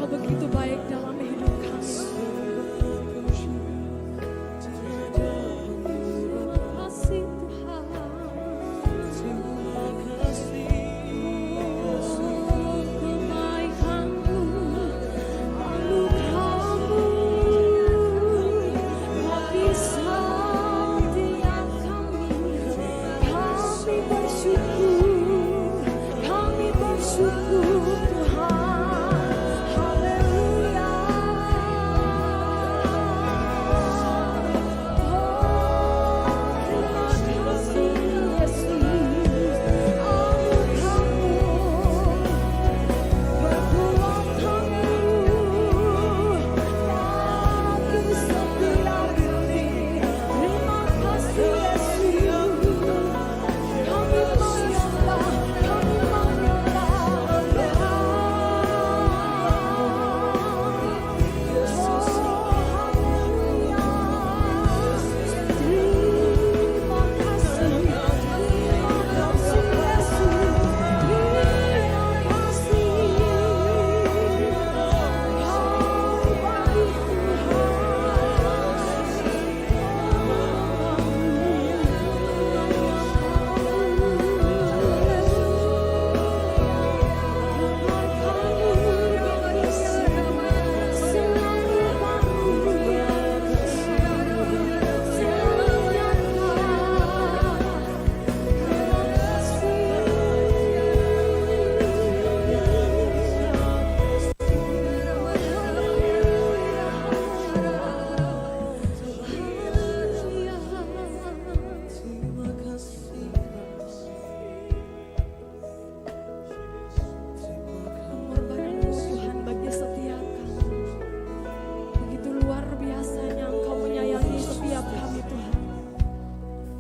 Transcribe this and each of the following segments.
Begitu baik dalam hidup kami.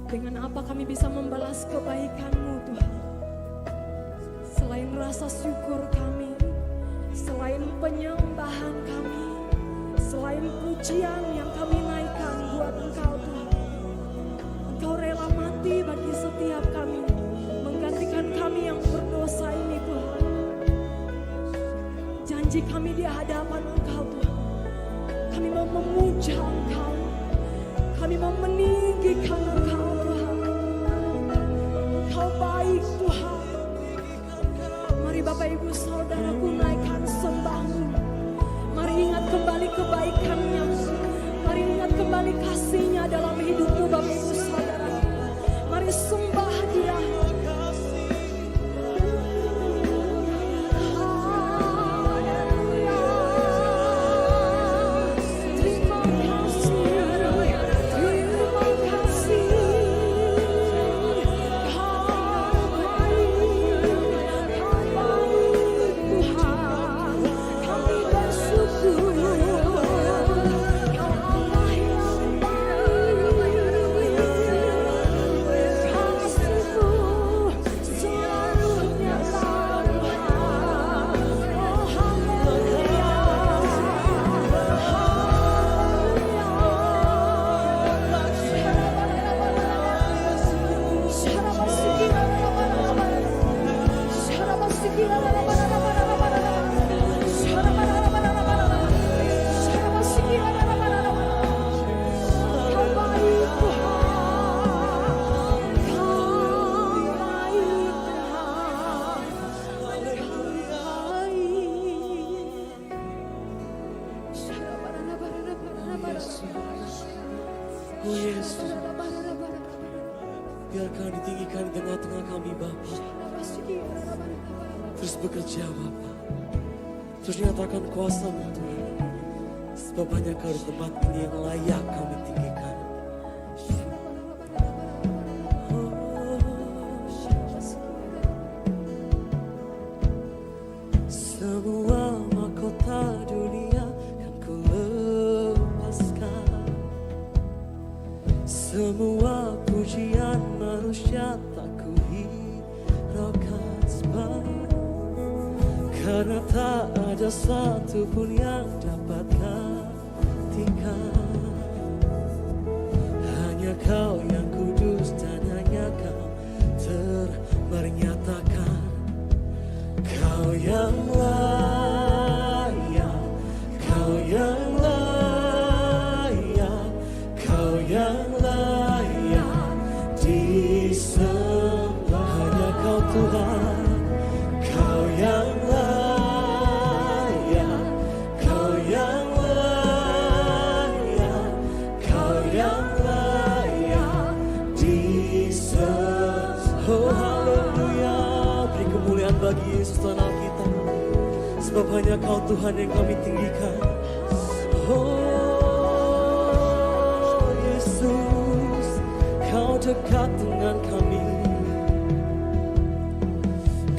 Dengan apa kami bisa membalas kebaikan-Mu Tuhan? Selain rasa syukur kami, selain penyembahan kami, selain pujian yang kami naikkan buat Engkau Tuhan. Engkau rela mati bagi setiap kami, menggantikan kami yang berdosa ini Tuhan. Janji kami di hadapan Engkau Tuhan, kami mau memuja Engkau, kami mau meninggikan Engkau Tuhan. Engkau baik Tuhan. Mari Bapak Ibu Saudaraku naikkan sembah-Mu. Mari ingat kembali kebaikan-Nya. Mari ingat kembali kasih-Nya dalam hidupmu Bapak Ibu Saudara. Mari sembah Dia. Terima kasih. Oh Yesus, biar Kau ditinggikan di tengah-tengah kami Bapa. Terus bekerja Bapa. Terus nyatakan kuasa-Mu Tuhan. Sebab hanya Kau di tempat ini yang layak kami tinggikan. Semua mahkota dunia kan ku lepaskan. Semua pujian manusia tak ku hiraukan, sebab karena tak ada satu pun yang dapat gantikan. Hanya Kau yang kudus dan hanya Kau termenyatakan. Kau yang layak, Kau yang layak, Kau yang layak disembah. Hanya Kau Tuhan, Kau yang layak, Kau yang layak, Kau yang layak disembah. Oh haleluya, beri kemuliaan bagi Yesus Tuhan Alkitab. Sebab hanya Kau Tuhan yang kami tinggikan. Oh Yesus, Kau dekat dengan kami.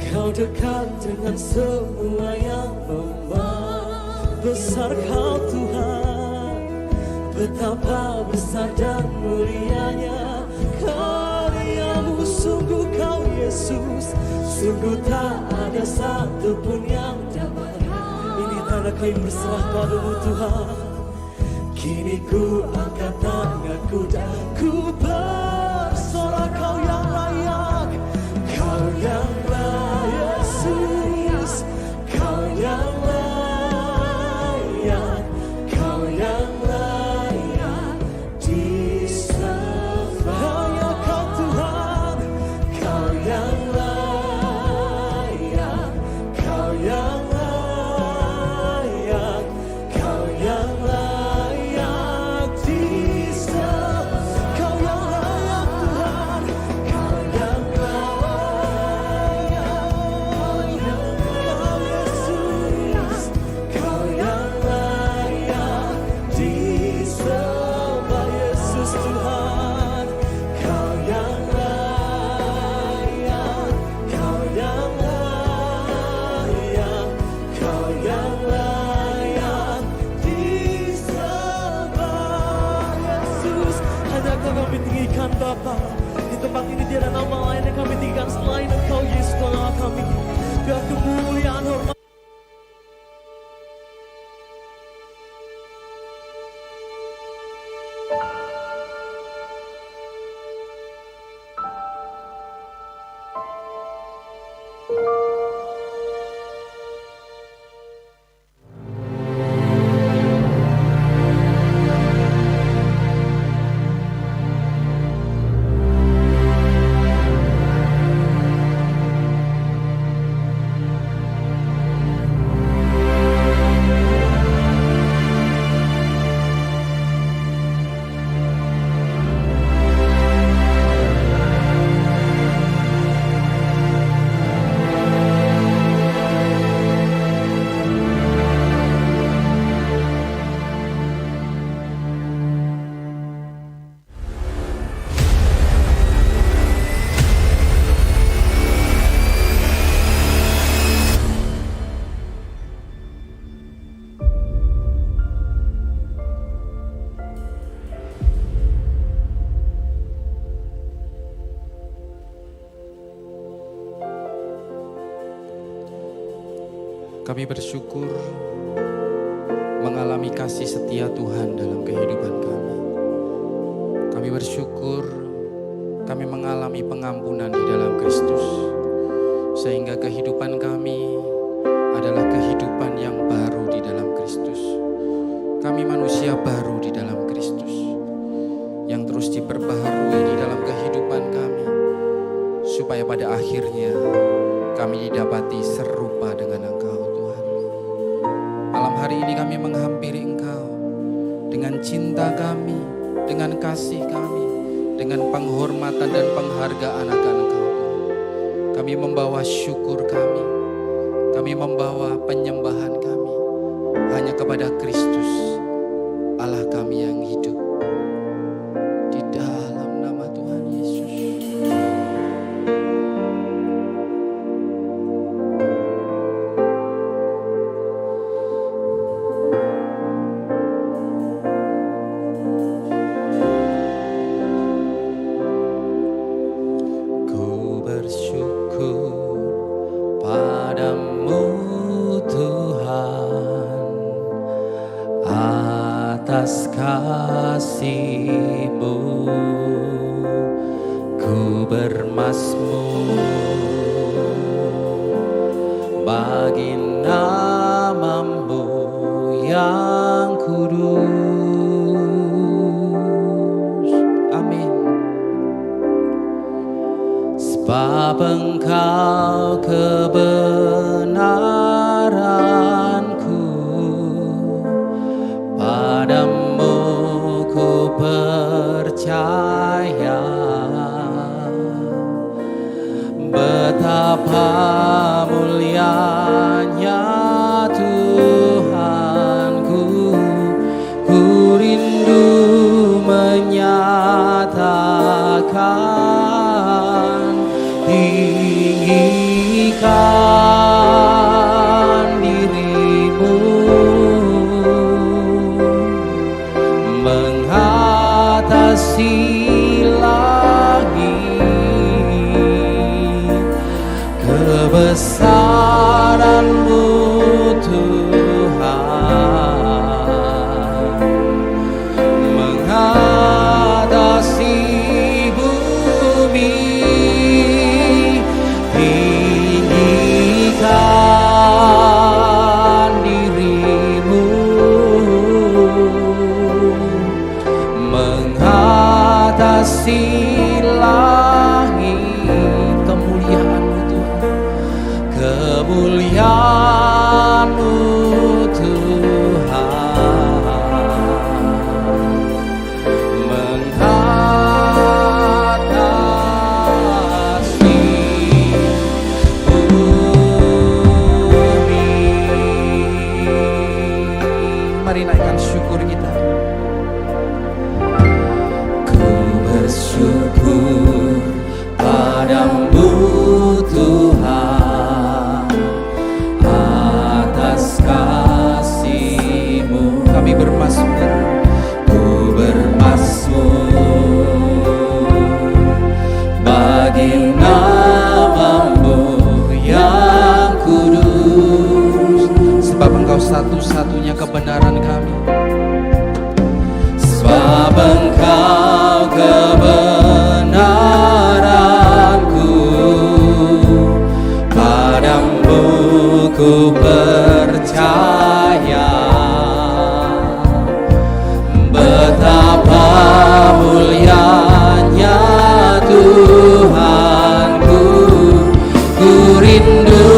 Kau dekat dengan semua yang lemah. Besar Kau Tuhan, betapa besar dan mulianya karya-Mu. Sungguh Kau Yesus, sungguh tak ada satu pun yang dapat. Ini tanda kami berserah padamu Tuhan. Kini ku angkat tanganku dan ku bersorak. Kau yang layak, Kau yang layak Yesus, Kau yang layak, Kau yang layak disembah. Hanya Kau Tuhan, Kau yang layak, Kau yang layak, Kau yang layak disembah. Kau yang layak Tuhan, Kau yang layak, Kau Yesus, Kau yang layak disembah. Yesus Tuhan, Kau yang layak, Kau yang layak, Kau yang layak disembah. Yesus, hanya Kau kami tinggikan Bapa. Di tempat ini tiada nama lain yang kami tinggikan selain Engkau Yesus Tuhan Allah kami. Biar kemuliaan hormat. Kami bersyukur mengalami kasih setia Tuhan dalam kehidupan kami. Kami bersyukur kami mengalami pengampunan di dalam Kristus, sehingga kehidupan kami adalah kehidupan yang baru di dalam Kristus. Kami manusia baru di dalam Kristus, yang terus diperbaharui di dalam kehidupan kami, supaya pada akhirnya kami didapati serupa dengan Engkau Tuhan. Malam hari ini kami menghampiri Engkau dengan cinta kami, dengan kasih kami, dengan penghormatan dan penghargaan akan Engkau Tuhan. Kami membawa syukur kami membawa penyembahan kami hanya kepada Kristus, Allah kami yang hidup. Di dalam nama Tuhan Yesus. Ku bersyukur padamu Tuhan atas kasih-Mu. Ku bermazmur bagi nama-Mu yang kudus. Amin. Sebab Engkau kebenaranku, padamu ku percaya. Betapa mulianya Tuhanku, ku rindu menyatakan tinggikan diri-Mu mengatasi langit, kebesaran-Mu Tuhan mengatasi bumi. Tinggikan diri-Mu mengatasi langit, kemuliaan-Mu Tuhan, kemuliaan-Mu Mari naikkan syukur kita. Ku bersyukur padamu Tuhan atas kasih-Mu. Kami bermazmur, ku bermazmur bagi nama-Mu yang kudus. Sebab Engkau satu-satunya kebenaran kami. Sebab Engkau kebenaranku, padamu ku percaya. Betapa mulianya Tuhanku, ku rindu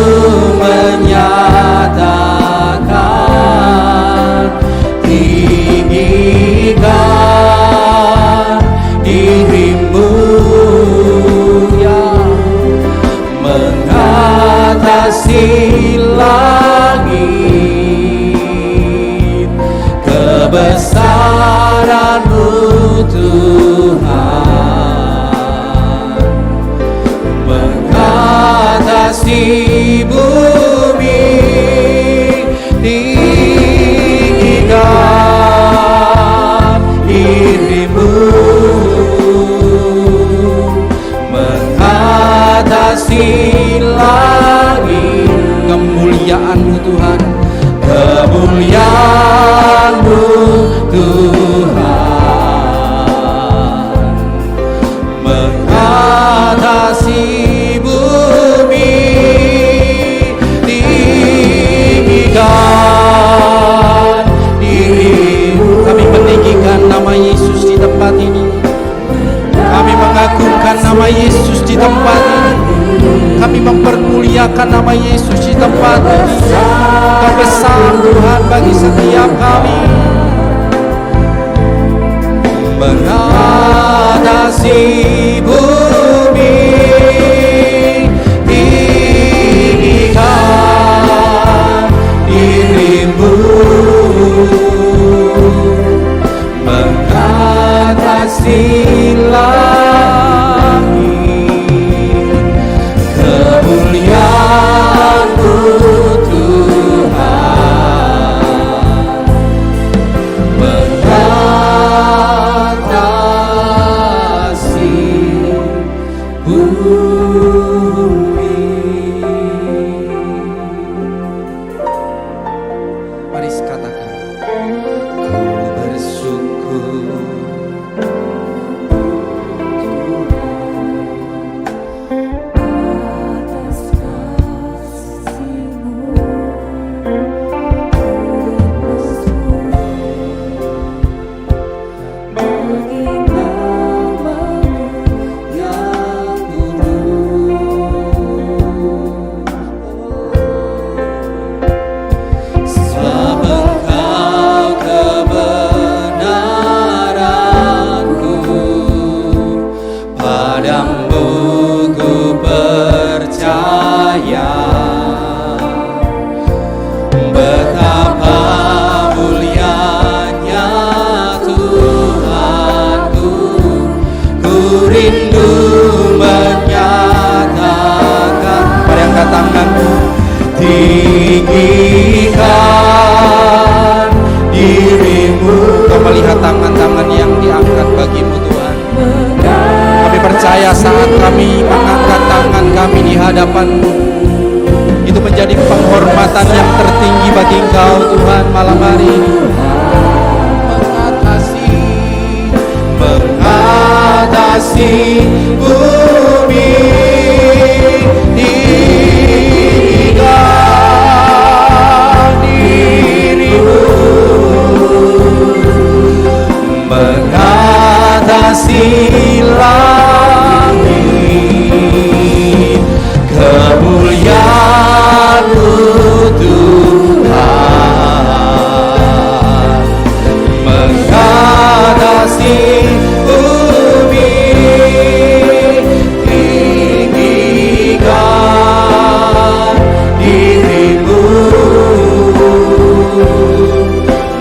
menyatakan tinggikan diri-Mu yang mengatasi langit, kebesaran-Mu Tuhan mengatasi bumi. Tinggikan diri-Mu mengatasi langit, kemuliaan-Mu Tuhan, kemuliaan-Mu Tuhan mengatasi bumi. Tinggikan diri-Mu. Kami meninggikan nama Yesus di tempat ini. Kami mengagungkan nama Yesus di tempat ini. Kami mempermuliakan nama Yesus di tempat ini. Kau besar Tuhan bagi setiap kami. mengatasi bumi, tinggikan dirimu, mengatasi langit, kemuliaan-Mu Tuhan, mengatasi bumi. Mari katakan, ku bersyukur atas kasih-Mu, bagi nama-Mu yang sebab Engkau kebenaranku, padamu ku percaya. Betapa mulianya Tuhanku, ku rindu menyatakan. Mari angkat tanganmu, tinggikan dirimu. Kau melihat tangan-tangan yang diangkat bagimu Tuhan. Kami percaya saat kami mengangkat tangan kami di hadapan-Mu, itu menjadi penghormatan yang tertinggi bagi Engkau Tuhan malam hari ini. Mengatasi bumi, tinggikan dirimu, mengatasi langit, kemuliaan-Mu Tuhan, mengatasi bumi, tinggikan dirimu,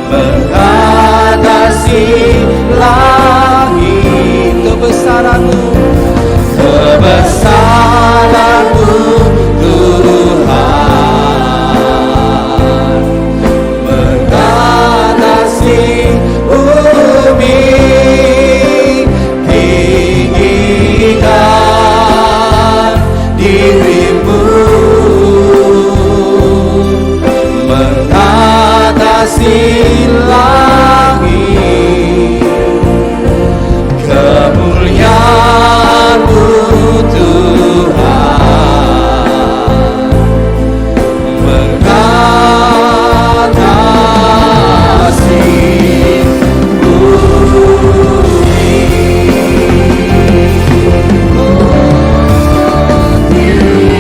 mengatasi langit, kebesaran-Mu, kebesaran-Mu Tuhan, mengatasi bumi, tinggikan dirimu, mengatasi langit, kemuliaan-Mu Tuhan, mengatasi bumi,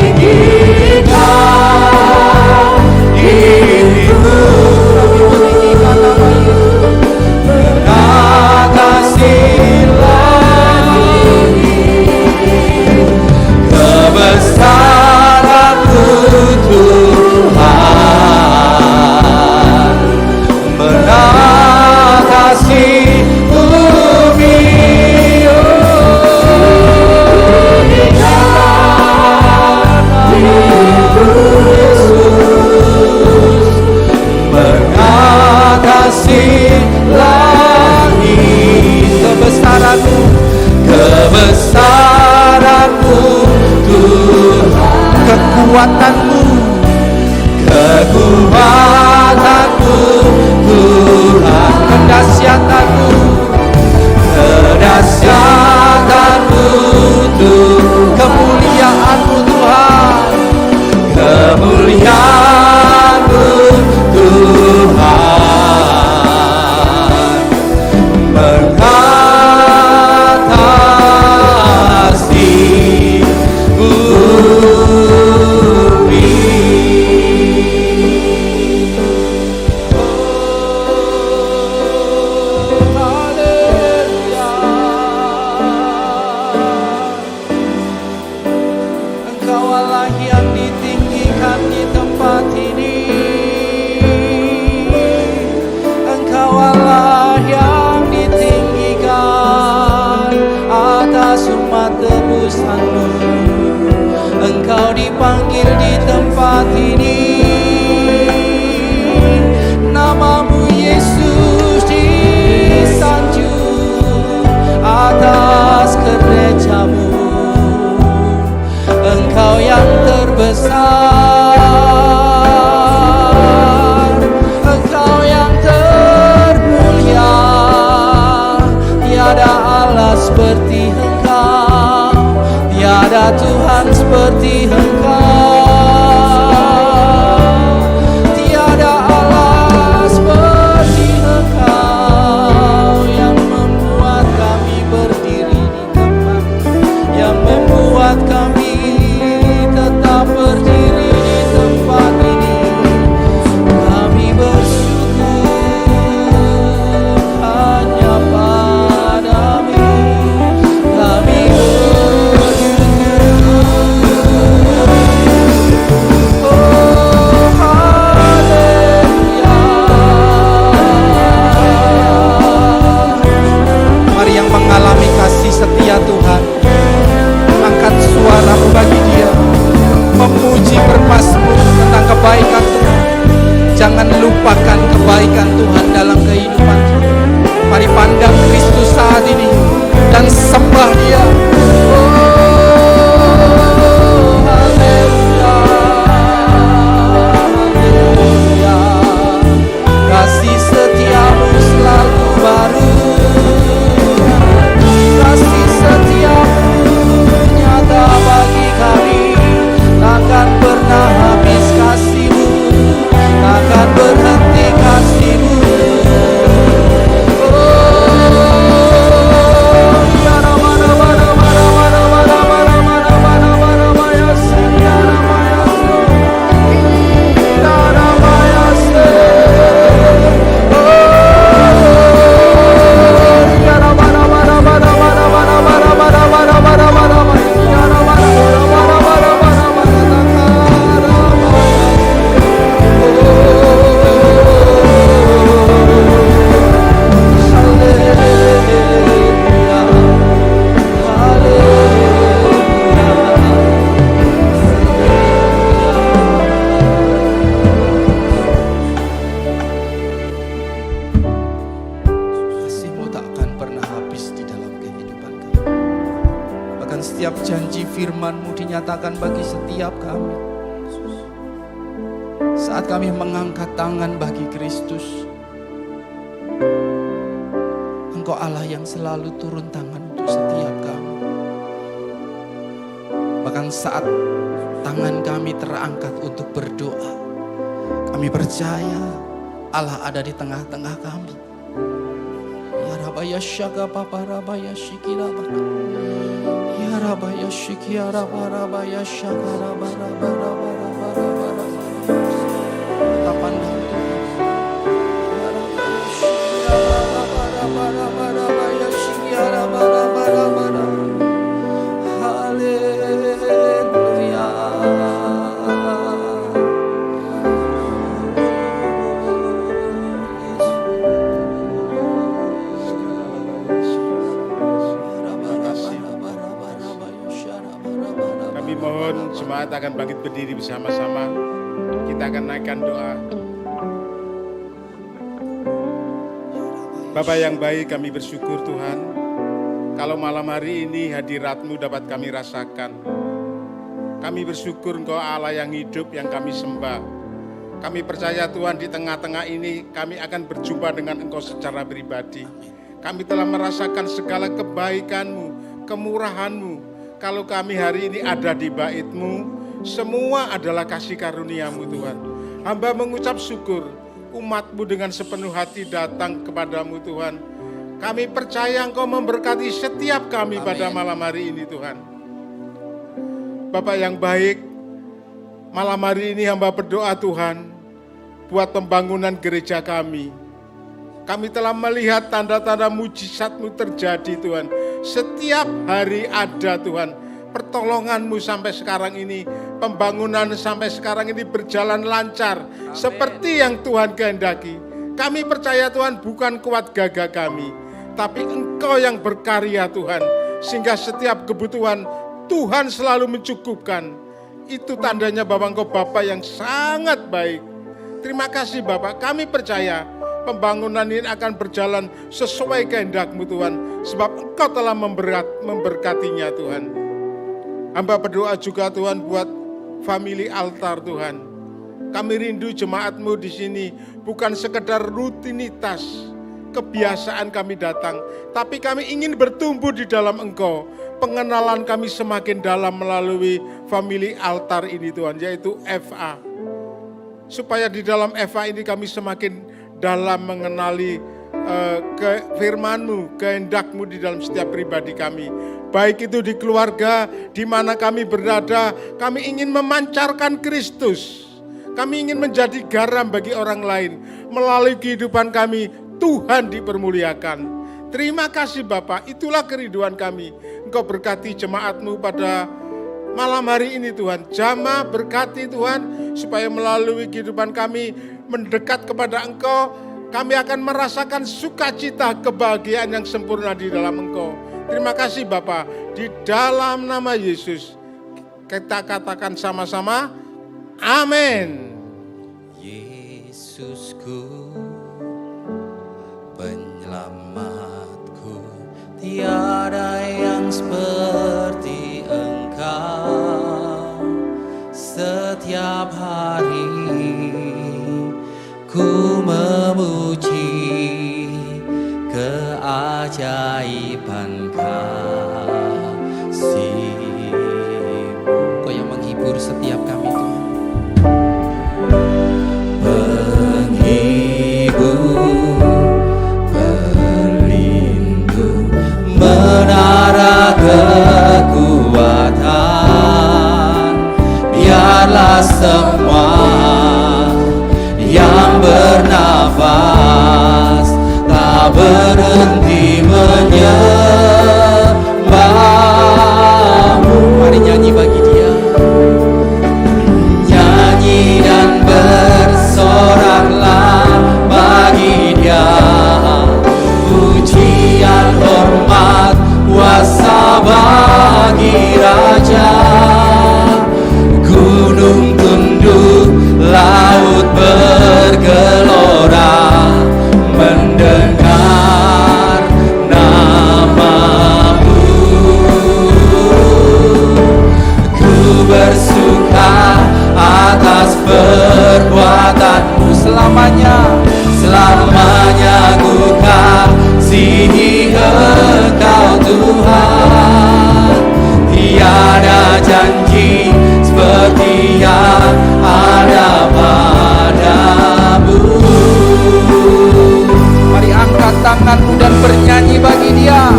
tinggikan dirimu, mengatasi langit, kebesaran-Mu Tuhan, mengatasi bumi, mengatasi langit, kebesaran-Mu, kebesaran-Mu Tuhan, kekuatan-Mu, kekuatan-Mu Tuhan, kedahsyatan-Mu, kedahsyatan-Mu Tuhan, kemuliaan-Mu Tuhan, kemuliaan-Mu Tuhan, mengatasi bumi. seperti Engkau, tiada Tuhan seperti Engkau, tiada Allah seperti Engkau, yang membuat kami berdiri di tempat, yang membuat kami tetap berdiri di tempat ini. Kami bersyukur hanya padamu, kami mari yang mengalami kasih setia Tuhan, angkat suaramu bagi Dia, memuji bermasmur tentang kebaikan Tuhan. Jangan lupakan kebaikan Tuhan dalam kehidupan. Mari pandang Kristus saat ini dan sembah Dia. Haleluya, haleluya. Kasih setiamu selalu baru, kasih setiamu nyata bagi kami, takkan pernah habis kasih-Mu, takkan berhenti kasih-Mu. Kasih-Mu tak akan pernah habis di dalam kehidupan kami. Bahkan setiap janji firman-Mu dinyatakan bagi setiap kami. Saat kami mengangkat tangan bagi Kristus, Engkau Allah yang selalu turun tangan untuk setiap kami. Bahkan saat tangan kami terangkat untuk berdoa, kami percaya Allah ada di tengah-tengah kami. Ya Rabaya Syaga Papa Rabaya Shikira Bana, Ya Rabaya Shikia Rabaya Syaga Rabara Bara Bara Bara Bara. Kita pandang Tuhan. Ya Rabaya Shikia Rabara Bara Bara Bara Shikia Rabara Bara Bara. Haleluya. Kami mohon jemaat akan bangkit berdiri bersama-sama. Kita akan naikkan doa. Bapa yang baik, kami bersyukur Tuhan, kalau malam hari ini hadirat-Mu dapat kami rasakan. Kami bersyukur Engkau Allah yang hidup, yang kami sembah. Kami percaya Tuhan, di tengah-tengah ini kami akan berjumpa dengan Engkau secara pribadi. Kami telah merasakan segala kebaikan-Mu, kemurahan-Mu. Kalau kami hari ini ada di bait-Mu, semua adalah kasih karunia-Mu Tuhan. Hamba mengucap syukur, umat-Mu dengan sepenuh hati datang kepadamu Tuhan. Kami percaya Engkau memberkati setiap kami pada malam hari ini Tuhan. Bapak yang baik, malam hari ini hamba berdoa Tuhan, buat pembangunan gereja kami. Kami telah melihat tanda-tanda mujizat-Mu terjadi Tuhan. Setiap hari ada Tuhan, pertolongan-Mu sampai sekarang ini, pembangunan sampai sekarang ini berjalan lancar. Seperti yang Tuhan kehendaki. Kami percaya Tuhan, bukan kuat gagah kami, tapi Engkau yang berkarya Tuhan. Sehingga setiap kebutuhan Tuhan selalu mencukupkan. Itu tandanya Bapak Engkau Bapak yang sangat baik. Terima kasih Bapak, kami percaya pembangunan ini akan berjalan sesuai kehendak-Mu Tuhan. Sebab Engkau telah memberkatinya Tuhan. Hamba berdoa juga Tuhan buat family altar Tuhan. Kami rindu jemaat-Mu di sini bukan sekedar rutinitas, kebiasaan kami datang, tapi kami ingin bertumbuh di dalam Engkau. Pengenalan kami semakin dalam melalui family altar ini Tuhan, yaitu FA. Supaya di dalam FA ini kami semakin dalam mengenali firman-Mu, kehendak-Mu di dalam setiap pribadi kami. Baik itu di keluarga, di mana kami berada, kami ingin memancarkan Kristus. Kami ingin menjadi garam bagi orang lain. Melalui kehidupan kami, Tuhan dipermuliakan. Terima kasih Bapa, itulah kerinduan kami. Engkau berkati jemaat-Mu pada malam hari ini Tuhan. Jamah berkati Tuhan, supaya melalui kehidupan kami mendekat kepada Engkau, kami akan merasakan sukacita, kebahagiaan yang sempurna di dalam Engkau. Terima kasih Bapa, di dalam nama Yesus kita katakan sama-sama, amin. Yesusku, penyelamatku, tiada yang seperti Engkau. Setiap hari ku memuji keajaiban kasih-Mu. Kau yang menghibur setiap kami Tuhan. Penghibur, pelindung, menara kekuatan. Biarlah semua yang bernafas tak berhenti menyembah-Mu. Mari nyanyi bagi Dia. Nyanyi dan bersoraklah bagi Dia. Pujian, hormat, kuasa bagi Raja. Gunung tunduk, laut bergelora mendengar nama-Mu. Ku bersuka atas perbuatan-Mu selamanya. Selamanya ku kasihi Engkau Tuhan. Tiada janji seperti yang ada padamu. Mari angkat tanganmu dan bernyanyi bagi Dia.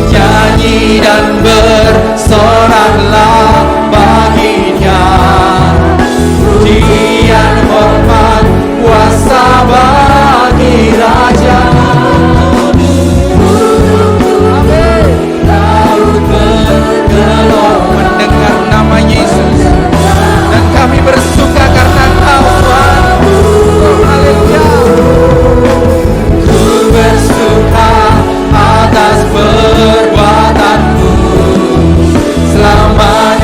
Nyanyi dan bersoraklah bagi Dia. Pujian, hormat, kuasa bagi Raja. Laut bergelora mendengar nama Yesus, dan kami bersuka karena Engkau Tuhan. Haleluya. Ku bersuka atas perbuatan-Mu selamanya.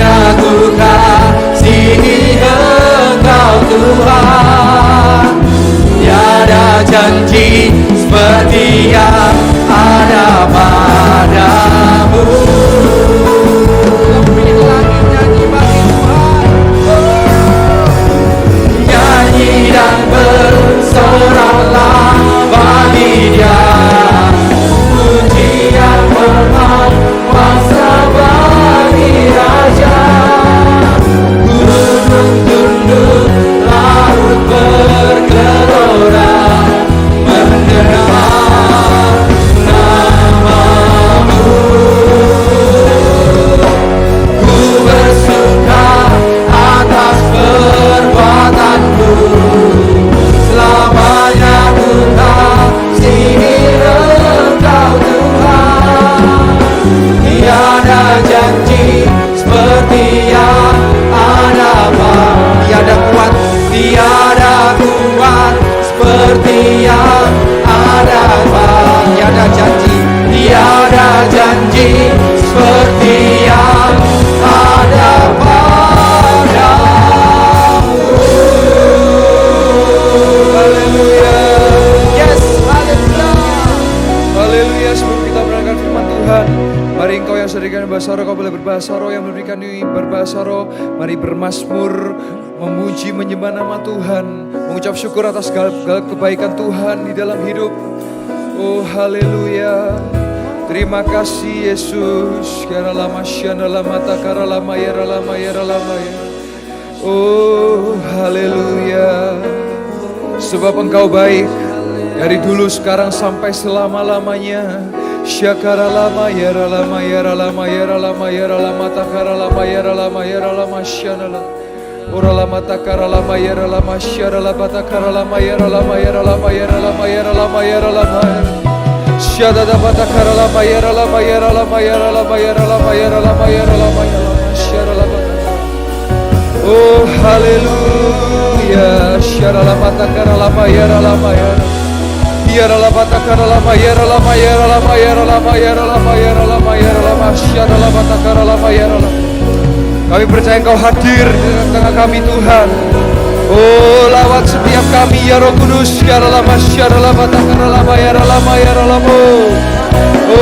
Tuhan. Mari Engkau yang sedirikan berbahasa roh, Kau boleh berbahasa roh, yang memberikan ini berbahasa roh. Mari bermazmur, memuji, menyembah nama Tuhan, mengucap syukur atas segala kebaikan Tuhan di dalam hidup. Oh haleluya. Terima kasih Yesus. Kara lama syana lama takara lama yara lama yara lama ya. Oh haleluya. Sebab Engkau baik dari dulu sekarang sampai selama-lamanya. Syakara lama yara lama yara lama yara lama yara lama takara lama yara lama yara lama syana lama. Ora lama takara lama yara lama syara lama takara lama yara lama yara lama yara lama yara lama yara lama. Syada dapat takara lama yara lama yara lama yara lama yara lama yara lama yara lama yara lama syara lama. Oh haleluya. Syara lama takara lama yara lama yara. Yara lama takara lama yara lama yara lama yara lama yara lama yara lama yara lama syara lama takara lama yara lama. Kami percaya Engkau hadir di tengah kami Tuhan. Oh lawat setiap kami ya Roh Kudus. Syara lama takara lama yara lama yara lama. Oh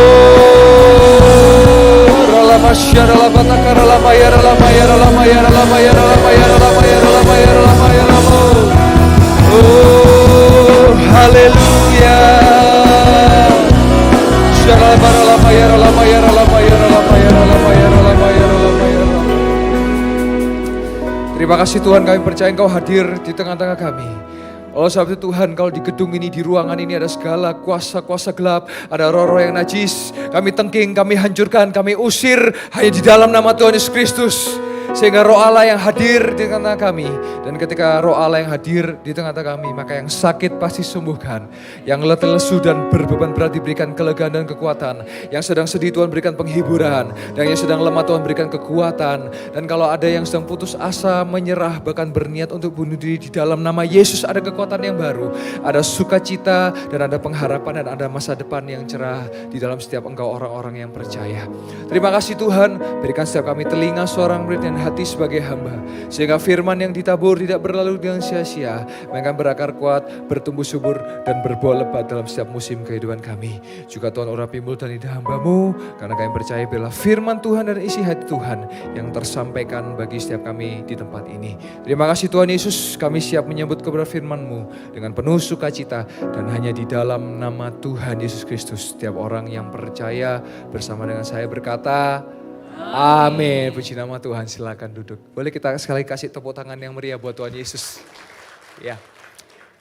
lama syara lama takara lama yara lama yara lama yara lama yara lama yara lama yara lama yara lama yara lama. Oh haleluya. Syara lama yara lama yara lama yara lama yara lama yara lama yara lama yara lama. Terima kasih Tuhan, kami percaya Engkau hadir di tengah-tengah kami. Oleh sebab itu Tuhan, kalau di gedung ini, di ruangan ini ada segala kuasa-kuasa gelap, ada roh-roh yang najis. Kami tengking, kami hancurkan, kami usir hanya di dalam nama Tuhan Yesus Kristus. Sehingga roh Allah yang hadir di tengah-tengah kami. Dan ketika roh Allah yang hadir di tengah-tengah kami, maka yang sakit pasti sembuhkan. Yang letih lesu dan berbeban berat diberikan kelegaan dan kekuatan. Yang sedang sedih Tuhan berikan penghiburan. Dan yang sedang lemah Tuhan berikan kekuatan. Dan kalau ada yang sedang putus asa, menyerah, bahkan berniat untuk bunuh diri, di dalam nama Yesus ada kekuatan yang baru. Ada sukacita dan ada pengharapan dan ada masa depan yang cerah di dalam setiap engkau orang-orang yang percaya. Terima kasih Tuhan, berikan setiap kami telinga suara murid dan hati sebagai hamba. Sehingga firman yang ditabur tidak berlalu dengan sia-sia. Melainkan berakar kuat, bertumbuh subur, dan berbuah lebat dalam setiap musim kehidupan kami. Juga Tuhan urapi mulut dan lidah hamba-Mu. Karena kami percaya bila firman Tuhan dan isi hati Tuhan yang tersampaikan bagi setiap kami di tempat ini. Terima kasih Tuhan Yesus, kami siap menyambut kebenaran firman-Mu dengan penuh sukacita. Dan hanya di dalam nama Tuhan Yesus Kristus, setiap orang yang percaya bersama dengan saya berkata, amin. Puji nama Tuhan, silakan duduk. Boleh kita sekali kasih tepuk tangan yang meriah buat Tuhan Yesus.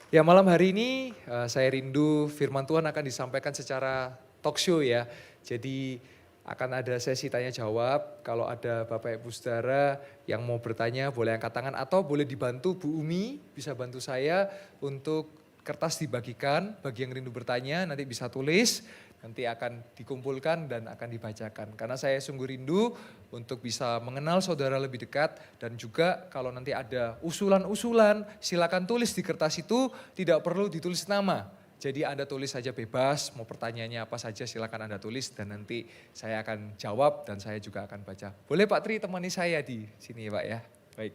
Ya, malam hari ini saya rindu firman Tuhan akan disampaikan secara talk show ya. Jadi akan ada sesi tanya jawab. Kalau ada Bapak Ibu Saudara yang mau bertanya boleh angkat tangan atau boleh dibantu Bu Umi, bisa bantu saya untuk kertas dibagikan. Bagi yang rindu bertanya nanti bisa tulis. Nanti akan dikumpulkan dan akan dibacakan. Karena saya sungguh rindu untuk bisa mengenal saudara lebih dekat. Dan juga kalau nanti ada usulan-usulan, silakan tulis di kertas itu, tidak perlu ditulis nama. Jadi Anda tulis saja bebas, mau pertanyaannya apa saja silakan Anda tulis. Dan nanti saya akan jawab dan saya juga akan baca. Boleh Pak Tri temani saya di sini Pak ya. Baik,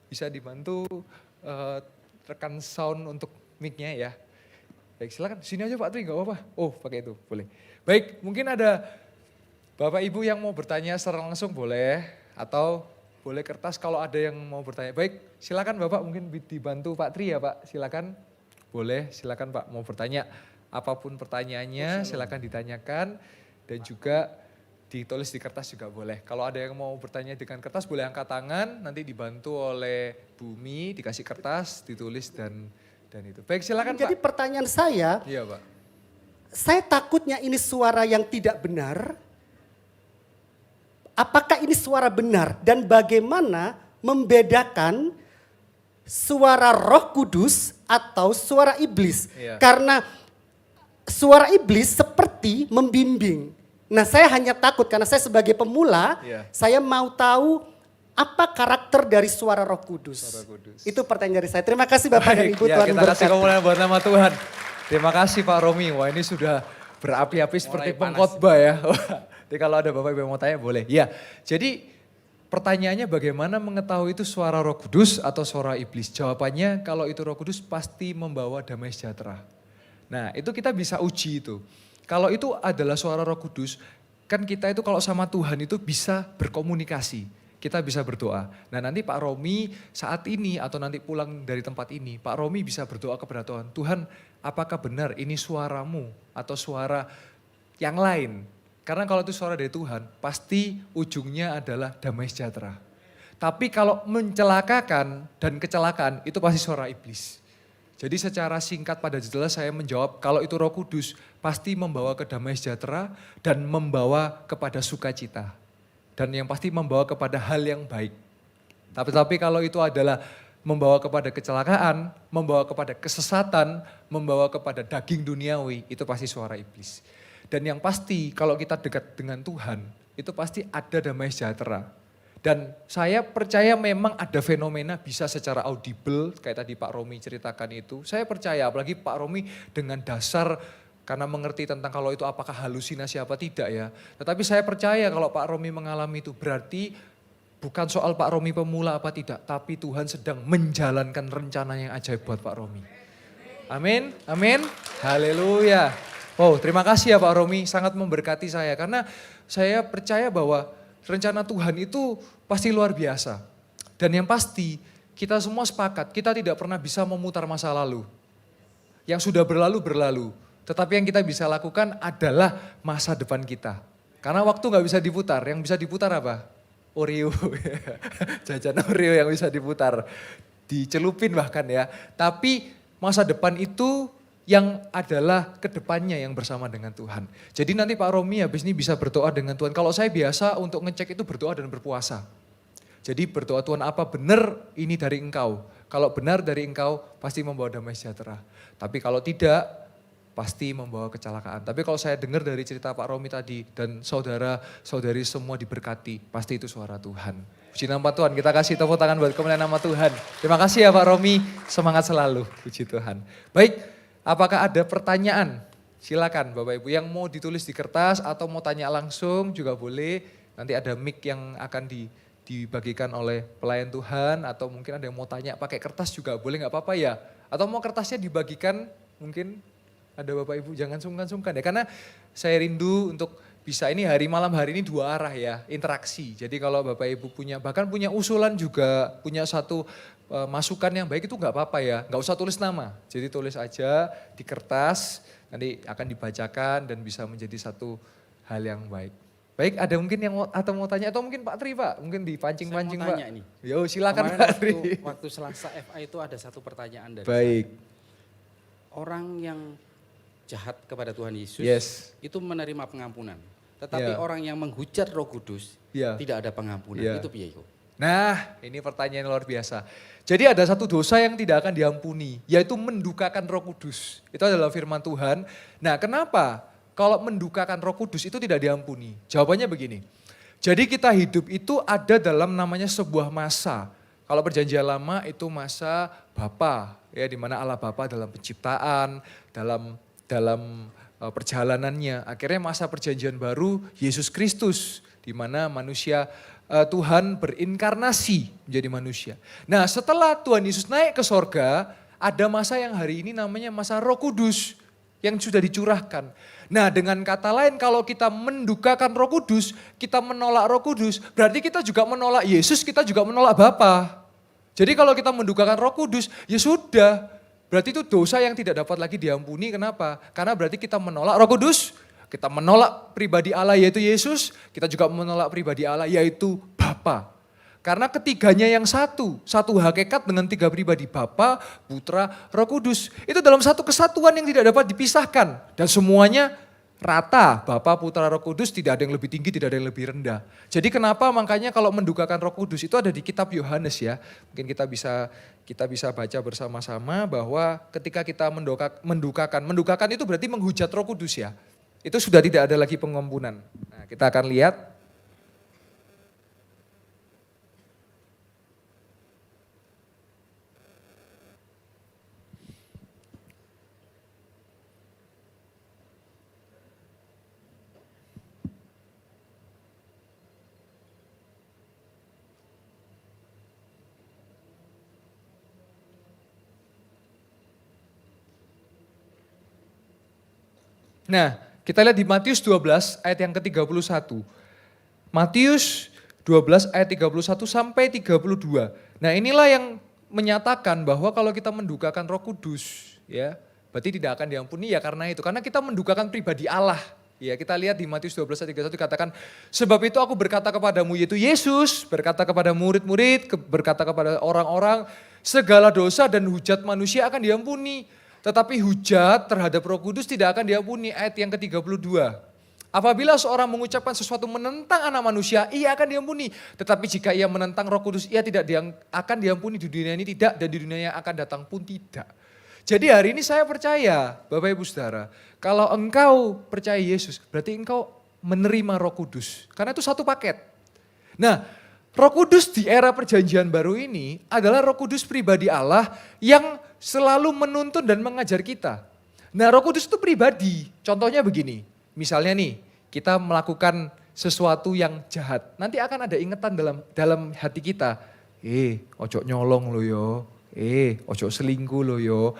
bisa dibantu rekan sound untuk mic-nya ya. Baik, silakan sini aja Pak Tri, gak apa-apa. Oh pakai itu, boleh. Baik, mungkin ada Bapak Ibu yang mau bertanya secara langsung boleh. Atau boleh kertas kalau ada yang mau bertanya. Baik, silakan Bapak mungkin dibantu Pak Tri ya Pak, silakan. Boleh, silakan Pak mau bertanya. Apapun pertanyaannya silakan ditanyakan. Dan juga ditulis di kertas juga boleh. Kalau ada yang mau bertanya dengan kertas boleh angkat tangan. Nanti dibantu oleh Bumi, dikasih kertas, ditulis dan itu. Baik silakan Pak. Jadi pertanyaan saya, Iya Pak. saya takutnya ini suara yang tidak benar. Apakah ini suara benar? Dan bagaimana membedakan suara Roh Kudus atau suara iblis? Iya. Karena suara iblis seperti membimbing. Nah saya hanya takut karena saya sebagai pemula, Iya. saya mau tahu apa karakter dari suara Roh Kudus. Suara Kudus. Itu pertanyaan dari saya. Terima kasih Bapak dan Ibu, ya, Tuhan kita kasih memberkati. kemuliaan buat nama Tuhan. Terima kasih Pak Romi. Wah ini sudah berapi-api seperti pengkhotbah ya. Jadi kalau ada Bapak Ibu yang mau tanya boleh. Ya, jadi pertanyaannya bagaimana mengetahui itu suara Roh Kudus atau suara iblis? Jawabannya kalau itu Roh Kudus pasti membawa damai sejahtera. Nah itu kita bisa uji itu. Kalau itu adalah suara Roh Kudus, kan kita itu kalau sama Tuhan itu bisa berkomunikasi. Kita bisa berdoa. Nah nanti Pak Romi saat ini atau nanti pulang dari tempat ini, Pak Romi bisa berdoa kepada Tuhan. Tuhan, apakah benar ini suaramu atau suara yang lain? Karena kalau itu suara dari Tuhan, pasti ujungnya adalah damai sejahtera. Tapi kalau mencelakakan dan kecelakaan, itu pasti suara iblis. Jadi secara singkat pada jelas saya menjawab, kalau itu Roh Kudus pasti membawa ke damai sejahtera dan membawa kepada sukacita. Dan yang pasti membawa kepada hal yang baik. Tapi kalau itu adalah membawa kepada kecelakaan, membawa kepada kesesatan, membawa kepada daging duniawi, itu pasti suara iblis. Dan yang pasti kalau kita dekat dengan Tuhan, itu pasti ada damai sejahtera. Dan saya percaya memang ada fenomena bisa secara audible, kayak tadi Pak Romi ceritakan itu. Saya percaya, apalagi Pak Romi dengan dasar karena mengerti tentang kalau itu apakah halusinasi apa tidak ya. Tetapi saya percaya kalau Pak Romi mengalami itu berarti bukan soal Pak Romi pemula apa tidak, tapi Tuhan sedang menjalankan rencana yang ajaib buat Pak Romi. Amin, amin, haleluya. Oh terima kasih ya Pak Romi, sangat memberkati saya. Karena saya percaya bahwa rencana Tuhan itu pasti luar biasa. Dan yang pasti kita semua sepakat, kita tidak pernah bisa memutar masa lalu. Yang sudah berlalu, berlalu. Tetapi yang kita bisa lakukan adalah masa depan kita. Karena waktu gak bisa diputar, yang bisa diputar apa? Oreo, jajan Oreo yang bisa diputar. Dicelupin bahkan ya. Tapi masa depan itu yang adalah kedepannya yang bersama dengan Tuhan. Jadi nanti Pak Romi habis ini bisa berdoa dengan Tuhan. Kalau saya biasa untuk ngecek itu berdoa dan berpuasa. Jadi berdoa Tuhan apa benar ini dari Engkau. Kalau benar dari Engkau pasti membawa damai sejahtera. Tapi kalau tidak pasti membawa kecelakaan. Tapi kalau saya dengar dari cerita Pak Romi tadi dan saudara-saudari semua diberkati, pasti itu suara Tuhan. Puji nama Tuhan, kita kasih tepuk tangan buat kemuliaan nama Tuhan. Terima kasih ya Pak Romi, semangat selalu, puji Tuhan. Baik, apakah ada pertanyaan? Silakan Bapak Ibu yang mau ditulis di kertas atau mau tanya langsung juga boleh. Nanti ada mic yang akan dibagikan oleh pelayan Tuhan atau mungkin ada yang mau tanya pakai kertas juga boleh nggak apa-apa ya. Atau mau kertasnya dibagikan mungkin ada Bapak Ibu, jangan sungkan-sungkan ya. Karena saya rindu untuk bisa ini malam hari ini dua arah ya, interaksi. Jadi kalau Bapak Ibu bahkan punya usulan juga, punya satu masukan yang baik itu nggak apa-apa ya. Nggak usah tulis nama, jadi tulis aja di kertas, nanti akan dibacakan dan bisa menjadi satu hal yang baik. Baik, ada mungkin yang mau tanya atau mungkin Pak Tri Pak, mungkin dipancing-pancing Pak. Saya mau tanya ini. Yo silakan Kemarin Pak Tri. waktu Selasa FA itu ada satu pertanyaan dari Baik. saya. Orang yang jahat kepada Tuhan Yesus itu menerima pengampunan. Tetapi orang yang menghujat Roh Kudus tidak ada pengampunan. Itu piye iku? Nah, ini pertanyaan luar biasa. Jadi ada satu dosa yang tidak akan diampuni, yaitu mendukakan Roh Kudus. Itu adalah firman Tuhan. Nah, kenapa kalau mendukakan Roh Kudus itu tidak diampuni? Jawabannya begini. Jadi kita hidup itu ada dalam namanya sebuah masa. Kalau perjanjian lama itu masa Bapa, ya di mana Allah Bapa dalam penciptaan, dalam perjalanannya. Akhirnya masa perjanjian baru Yesus Kristus di mana manusia Tuhan berinkarnasi menjadi manusia. Nah, setelah Tuhan Yesus naik ke sorga, ada masa yang hari ini namanya masa Roh Kudus yang sudah dicurahkan. Nah, dengan kata lain kalau kita mendukakan Roh Kudus, kita menolak Roh Kudus, berarti kita juga menolak Yesus, kita juga menolak Bapa. Jadi kalau kita mendukakan Roh Kudus, ya sudah. Berarti itu dosa yang tidak dapat lagi diampuni. Kenapa? Karena berarti kita menolak Roh Kudus, kita menolak pribadi Allah yaitu Yesus, kita juga menolak pribadi Allah yaitu Bapa. Karena ketiganya yang satu hakikat dengan tiga pribadi, Bapa, Putra, Roh Kudus. Itu dalam satu kesatuan yang tidak dapat dipisahkan. Dan semuanya rata, Bapa, Putra, Roh Kudus, tidak ada yang lebih tinggi, tidak ada yang lebih rendah. Jadi kenapa makanya kalau mendukakan Roh Kudus itu ada di kitab Yohanes ya. Mungkin kita bisa baca bersama-sama bahwa ketika kita mendukakan itu berarti menghujat Roh Kudus ya. Itu sudah tidak ada lagi pengampunan. Nah, kita akan lihat. Nah, Kita lihat di Matius 12 ayat yang ke-31. Matius 12 ayat 31 sampai 32. Nah inilah yang menyatakan bahwa kalau kita mendukakan Roh Kudus, ya berarti tidak akan diampuni ya karena itu. Karena kita mendukakan pribadi Allah. Ya kita lihat di Matius 12 ayat 31 dikatakan, sebab itu aku berkata kepadamu, yaitu Yesus berkata kepada murid-murid, berkata kepada orang-orang, segala dosa dan hujat manusia akan diampuni. Tetapi hujat terhadap Roh Kudus tidak akan diampuni. Ayat yang ke-32. Apabila seorang mengucapkan sesuatu menentang anak manusia, ia akan diampuni. Tetapi jika ia menentang Roh Kudus, ia tidak akan diampuni di dunia ini tidak, dan di dunia yang akan datang pun tidak. Jadi hari ini saya percaya, Bapak Ibu Saudara, kalau engkau percaya Yesus, berarti engkau menerima Roh Kudus. Karena itu satu paket. Nah, Roh Kudus di era perjanjian baru ini adalah Roh Kudus pribadi Allah yang selalu menuntun dan mengajar kita. Nah, Roh Kudus itu pribadi. Contohnya begini, misalnya nih, kita melakukan sesuatu yang jahat. Nanti akan ada ingatan dalam hati kita. Ojo nyolong lo yo. Ojo selingkuh lo yo.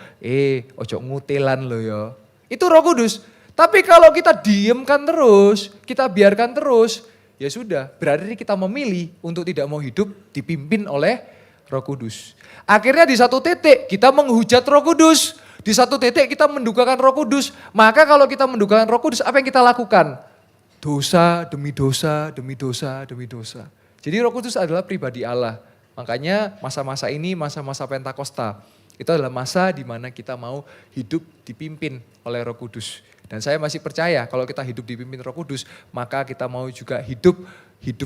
Ojo ngutelan lo yo. Itu Roh Kudus. Tapi kalau kita diamkan terus, kita biarkan terus, ya sudah, berarti kita memilih untuk tidak mau hidup dipimpin oleh Roh Kudus. Akhirnya di satu titik kita menghujat Roh Kudus. Di satu titik kita mendukakan Roh Kudus. Maka kalau kita mendukakan Roh Kudus, apa yang kita lakukan? Dosa demi dosa, demi dosa, demi dosa. Jadi Roh Kudus adalah pribadi Allah. Makanya masa-masa ini, masa-masa Pentakosta, itu adalah masa di mana kita mau hidup dipimpin oleh Roh Kudus. Dan saya masih percaya kalau kita hidup dipimpin Roh Kudus, maka kita mau juga hidup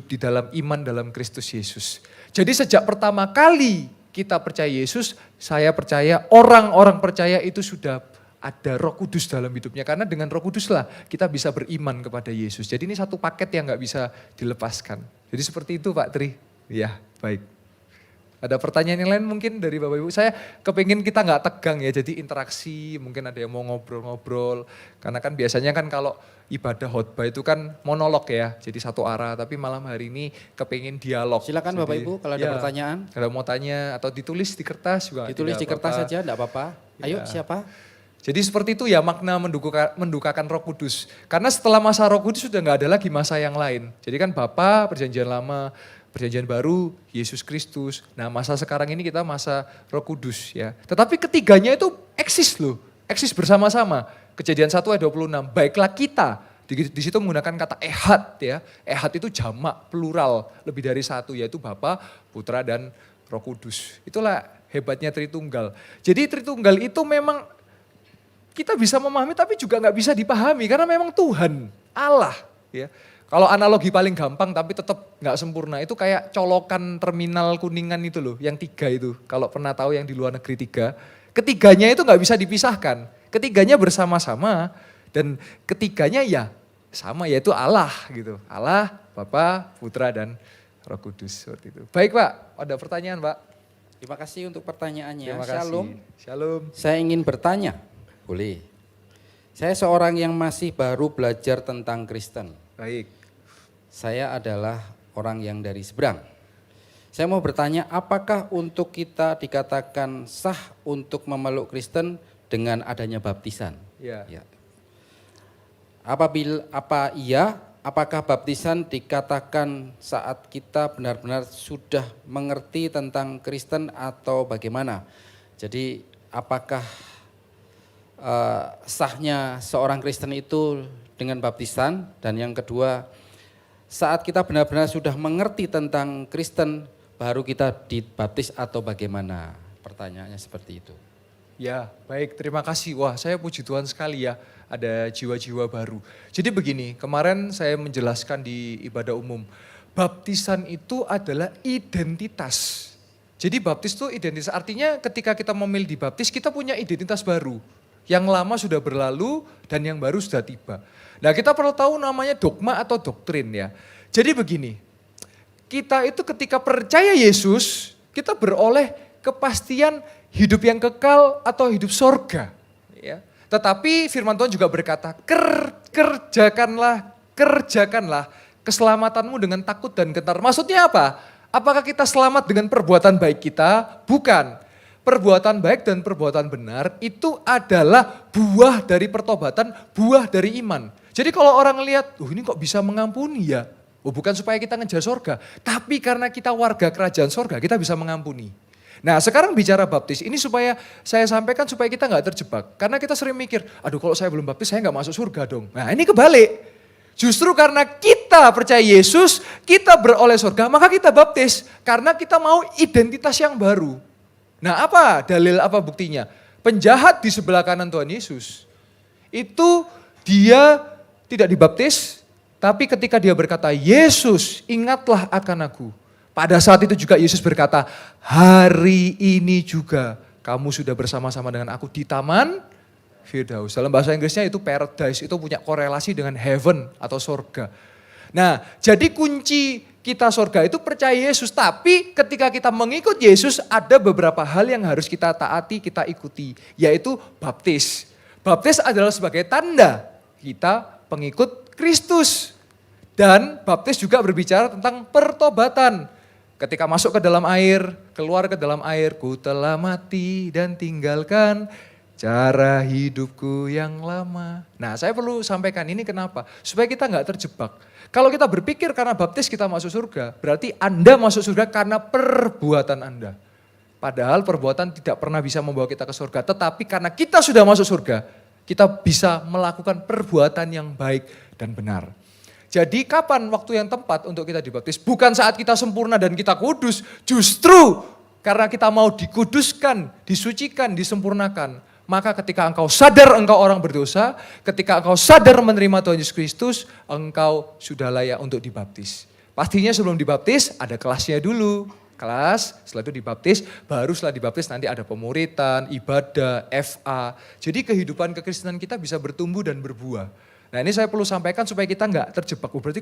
di dalam iman dalam Kristus Yesus. Jadi sejak pertama kali kita percaya Yesus, saya percaya orang-orang percaya itu sudah ada Roh Kudus dalam hidupnya. Karena dengan Roh Kuduslah kita bisa beriman kepada Yesus. Jadi ini satu paket yang gak bisa dilepaskan. Jadi seperti itu Pak Tri. Ya, baik. Ada pertanyaan yang lain mungkin dari Bapak Ibu? Saya kepingin kita nggak tegang ya, jadi interaksi, mungkin ada yang mau ngobrol-ngobrol. Karena kan biasanya kan kalau ibadah khotbah itu kan monolog ya, jadi satu arah. Tapi malam hari ini kepingin dialog. Silakan jadi, Bapak Ibu kalau ada pertanyaan. Kalau mau tanya atau ditulis di kertas juga. Ditulis di kertas saja, enggak apa-apa. Ayo siapa? Jadi seperti itu ya makna mendukakan Roh Kudus. Karena setelah masa Roh Kudus sudah nggak ada lagi masa yang lain. Jadi kan Bapa, Perjanjian Lama, Perjanjian Baru, Yesus Kristus. Nah masa sekarang ini kita masa Roh Kudus ya. Tetapi ketiganya itu eksis loh, eksis bersama-sama. Kejadian 1 ayat 26, baiklah kita. Di situ menggunakan kata ehad ya. Ehad itu jamak, plural, lebih dari satu yaitu Bapa, Putra dan Roh Kudus. Itulah hebatnya Tritunggal. Jadi Tritunggal itu memang kita bisa memahami tapi juga nggak bisa dipahami karena memang Tuhan, Allah ya. Kalau analogi paling gampang tapi tetap nggak sempurna itu kayak colokan terminal Kuningan itu loh, yang 3 itu. Kalau pernah tahu yang di luar negeri 3, ketiganya itu nggak bisa dipisahkan. Ketiganya bersama-sama dan ketiganya ya sama yaitu Allah gitu. Allah, Bapa, Putra dan Roh Kudus seperti itu. Baik Pak, ada pertanyaan Pak? Terima kasih untuk pertanyaannya. Terima kasih. Shalom. Shalom. Saya ingin bertanya, boleh? Saya seorang yang masih baru belajar tentang Kristen. Baik. Saya adalah orang yang dari seberang. Saya mau bertanya, apakah untuk kita dikatakan sah untuk memeluk Kristen dengan adanya baptisan? Ya. Ya. Apakah baptisan dikatakan saat kita benar-benar sudah mengerti tentang Kristen atau bagaimana? Jadi apakah sahnya seorang Kristen itu dengan baptisan? Dan yang kedua, saat kita benar-benar sudah mengerti tentang Kristen, baru kita dibaptis atau bagaimana? Pertanyaannya seperti itu. Ya, baik, terima kasih. Wah, saya puji Tuhan sekali ya, ada jiwa-jiwa baru. Jadi begini, kemarin saya menjelaskan di ibadah umum, baptisan itu adalah identitas. Jadi baptis itu identitas, artinya ketika kita memilih dibaptis, kita punya identitas baru. Yang lama sudah berlalu dan yang baru sudah tiba. Nah kita perlu tahu namanya dogma atau doktrin ya. Jadi begini, kita itu ketika percaya Yesus, kita beroleh kepastian hidup yang kekal atau hidup sorga. Ya. Tetapi firman Tuhan juga berkata, kerjakanlah keselamatanmu dengan takut dan gentar. Maksudnya apa? Apakah kita selamat dengan perbuatan baik kita? Bukan. Perbuatan baik dan perbuatan benar itu adalah buah dari pertobatan, buah dari iman. Jadi kalau orang lihat, ini kok bisa mengampuni ya? Oh bukan supaya kita ngejar sorga, tapi karena kita warga kerajaan sorga, kita bisa mengampuni. Nah sekarang bicara baptis, ini supaya saya sampaikan supaya kita nggak terjebak. Karena kita sering mikir, aduh kalau saya belum baptis saya nggak masuk surga dong. Nah ini kebalik. Justru karena kita percaya Yesus, kita beroleh surga, maka kita baptis. Karena kita mau identitas yang baru. Nah apa dalil, apa buktinya? Penjahat di sebelah kanan Tuhan Yesus, itu dia tidak dibaptis, tapi ketika dia berkata, Yesus ingatlah akan aku. Pada saat itu juga Yesus berkata, hari ini juga kamu sudah bersama-sama dengan aku di taman Firdaus. Dalam bahasa Inggrisnya itu paradise, itu punya korelasi dengan heaven atau sorga. Nah jadi kunci kita sorga itu percaya Yesus, tapi ketika kita mengikut Yesus ada beberapa hal yang harus kita taati, kita ikuti, yaitu baptis. Baptis adalah sebagai tanda kita pengikut Kristus. Dan baptis juga berbicara tentang pertobatan. Ketika masuk ke dalam air, keluar ke dalam air, ku telah mati dan tinggalkan cara hidupku yang lama. Nah saya perlu sampaikan ini kenapa? Supaya kita nggak terjebak. Kalau kita berpikir karena baptis kita masuk surga, berarti Anda masuk surga karena perbuatan Anda. Padahal perbuatan tidak pernah bisa membawa kita ke surga. Tetapi karena kita sudah masuk surga, kita bisa melakukan perbuatan yang baik dan benar. Jadi kapan waktu yang tepat untuk kita dibaptis? Bukan saat kita sempurna dan kita kudus. Justru karena kita mau dikuduskan, disucikan, disempurnakan. Maka ketika engkau sadar engkau orang berdosa, ketika engkau sadar menerima Tuhan Yesus Kristus, engkau sudah layak untuk dibaptis. Pastinya sebelum dibaptis ada kelasnya dulu. Kelas, setelah itu dibaptis, baru setelah dibaptis nanti ada pemuritan, ibadah, FA. Jadi kehidupan kekristenan kita bisa bertumbuh dan berbuah. Nah ini saya perlu sampaikan supaya kita nggak terjebak. Berarti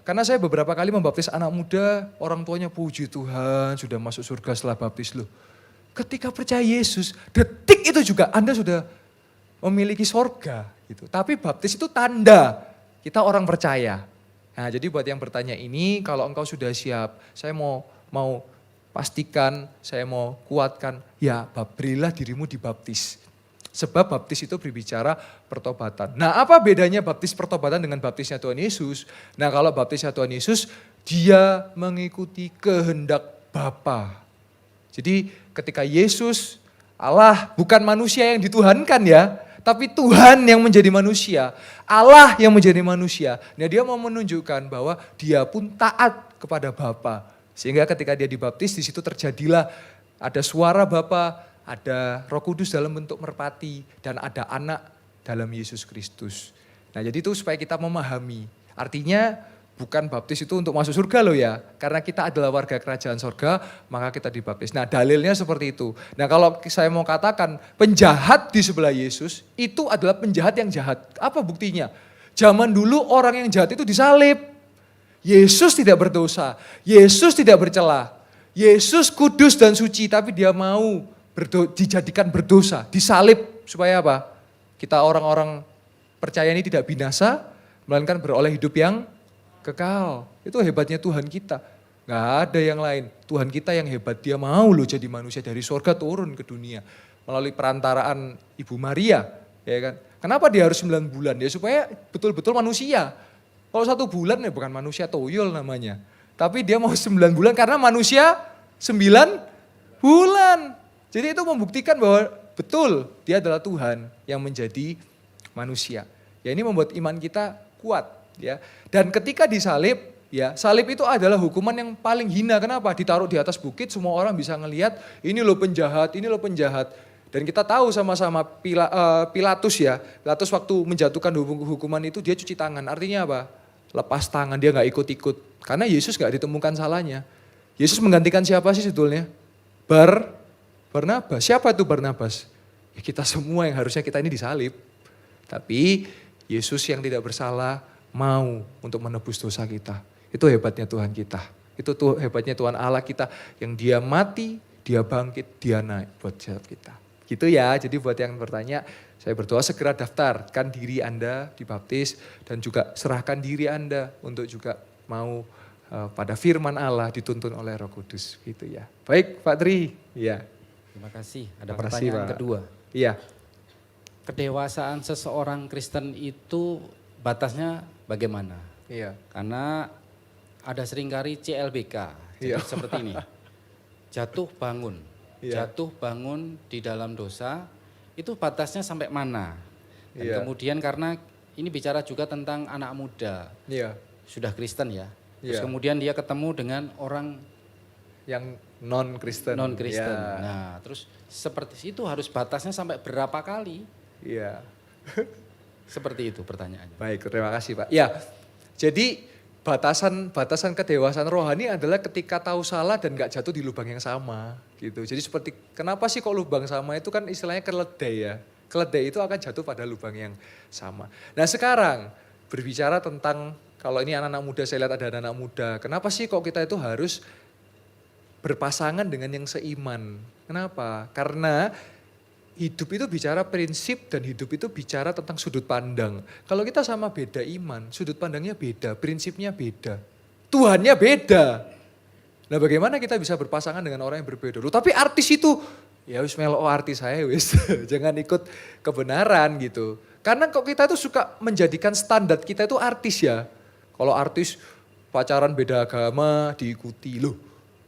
karena saya beberapa kali membaptis anak muda, orang tuanya puji Tuhan sudah masuk surga setelah baptis loh. Ketika percaya Yesus, detik itu juga Anda sudah memiliki sorga. Gitu. Tapi baptis itu tanda kita orang percaya. Nah jadi buat yang bertanya ini, kalau engkau sudah siap, saya mau pastikan, saya mau kuatkan, ya berilah dirimu dibaptis. Sebab baptis itu berbicara pertobatan. Nah apa bedanya baptis pertobatan dengan baptisnya Tuhan Yesus? Nah kalau baptisnya Tuhan Yesus, dia mengikuti kehendak Bapa. Jadi ketika Yesus, Allah bukan manusia yang dituhankan ya, tapi Tuhan yang menjadi manusia, Allah yang menjadi manusia. Nah dia mau menunjukkan bahwa dia pun taat kepada Bapa. Sehingga ketika dia dibaptis, di situ terjadilah ada suara Bapa, ada Roh Kudus dalam bentuk merpati, dan ada anak dalam Yesus Kristus. Nah jadi itu supaya kita memahami. Artinya bukan baptis itu untuk masuk surga loh ya. Karena kita adalah warga kerajaan surga, maka kita dibaptis. Nah dalilnya seperti itu. Nah kalau saya mau katakan penjahat di sebelah Yesus, itu adalah penjahat yang jahat. Apa buktinya? Zaman dulu orang yang jahat itu disalib. Yesus tidak berdosa, Yesus tidak bercela. Yesus kudus dan suci, tapi dia mau dijadikan berdosa, disalib supaya apa? Kita orang-orang percaya ini tidak binasa, melainkan beroleh hidup yang kekal. Itu hebatnya Tuhan kita. Gak ada yang lain. Tuhan kita yang hebat, dia mau loh jadi manusia dari surga turun ke dunia. Melalui perantaraan Ibu Maria. Ya kan? Kenapa dia harus 9 bulan? Ya supaya betul-betul manusia. Kalau 1 bulan ya bukan manusia toyol namanya. Tapi dia mau 9 bulan karena manusia 9 bulan. Jadi itu membuktikan bahwa betul dia adalah Tuhan yang menjadi manusia. Ya ini membuat iman kita kuat ya. Dan ketika disalib, ya salib itu adalah hukuman yang paling hina. Kenapa? Ditaruh di atas bukit, semua orang bisa ngelihat ini loh penjahat, ini loh penjahat. Dan kita tahu sama-sama Pilatus ya. Pilatus waktu menjatuhkan hukuman itu dia cuci tangan. Artinya apa? Lepas tangan, dia gak ikut-ikut. Karena Yesus gak ditemukan salahnya. Yesus menggantikan siapa sih sebetulnya? Barnabas. Siapa itu Barnabas? Ya kita semua yang harusnya kita ini disalib. Tapi Yesus yang tidak bersalah mau untuk menebus dosa kita. Itu hebatnya Tuhan kita. Itu hebatnya Tuhan Allah kita yang dia mati, dia bangkit, dia naik buat kita. Gitu ya, jadi buat yang bertanya, saya berdoa segera daftarkan diri Anda dibaptis dan juga serahkan diri Anda untuk juga mau pada firman Allah dituntun oleh Roh Kudus. Gitu ya. Baik Pak Tri. Ya. Terima kasih. Ada Terima kasih, pertanyaan Pak. kedua. Iya. Kedewasaan seseorang Kristen itu batasnya bagaimana? Iya. Karena ada seringkali CLBK, jadi Iya. seperti ini. Jatuh bangun, Iya. jatuh bangun di dalam dosa, itu batasnya sampai mana? Dan Iya. kemudian karena ini bicara juga tentang anak muda, Iya. sudah Kristen ya. Terus Iya. kemudian dia ketemu dengan orang Yang non-Kristen. non-Kristen. Iya. Nah, terus seperti itu harus batasnya sampai berapa kali? Iya. Seperti itu pertanyaannya. Baik, terima kasih Pak. Ya, jadi batasan kedewasaan rohani adalah ketika tahu salah dan gak jatuh di lubang yang sama gitu. Jadi seperti kenapa sih kok lubang sama itu kan istilahnya keledai ya. Keledai itu akan jatuh pada lubang yang sama. Nah sekarang berbicara tentang kalau ini anak-anak muda, saya lihat ada anak-anak muda. Kenapa sih kok kita itu harus berpasangan dengan yang seiman? Kenapa? Karena hidup itu bicara prinsip dan hidup itu bicara tentang sudut pandang. Kalau kita sama beda iman, sudut pandangnya beda, prinsipnya beda. Tuhannya beda. Nah bagaimana kita bisa berpasangan dengan orang yang berbeda? Loh, tapi artis itu, ya wis melo artis saya wis, jangan ikut kebenaran gitu. Karena kok kita tuh suka menjadikan standar kita itu artis ya. Kalau artis pacaran beda agama diikuti loh.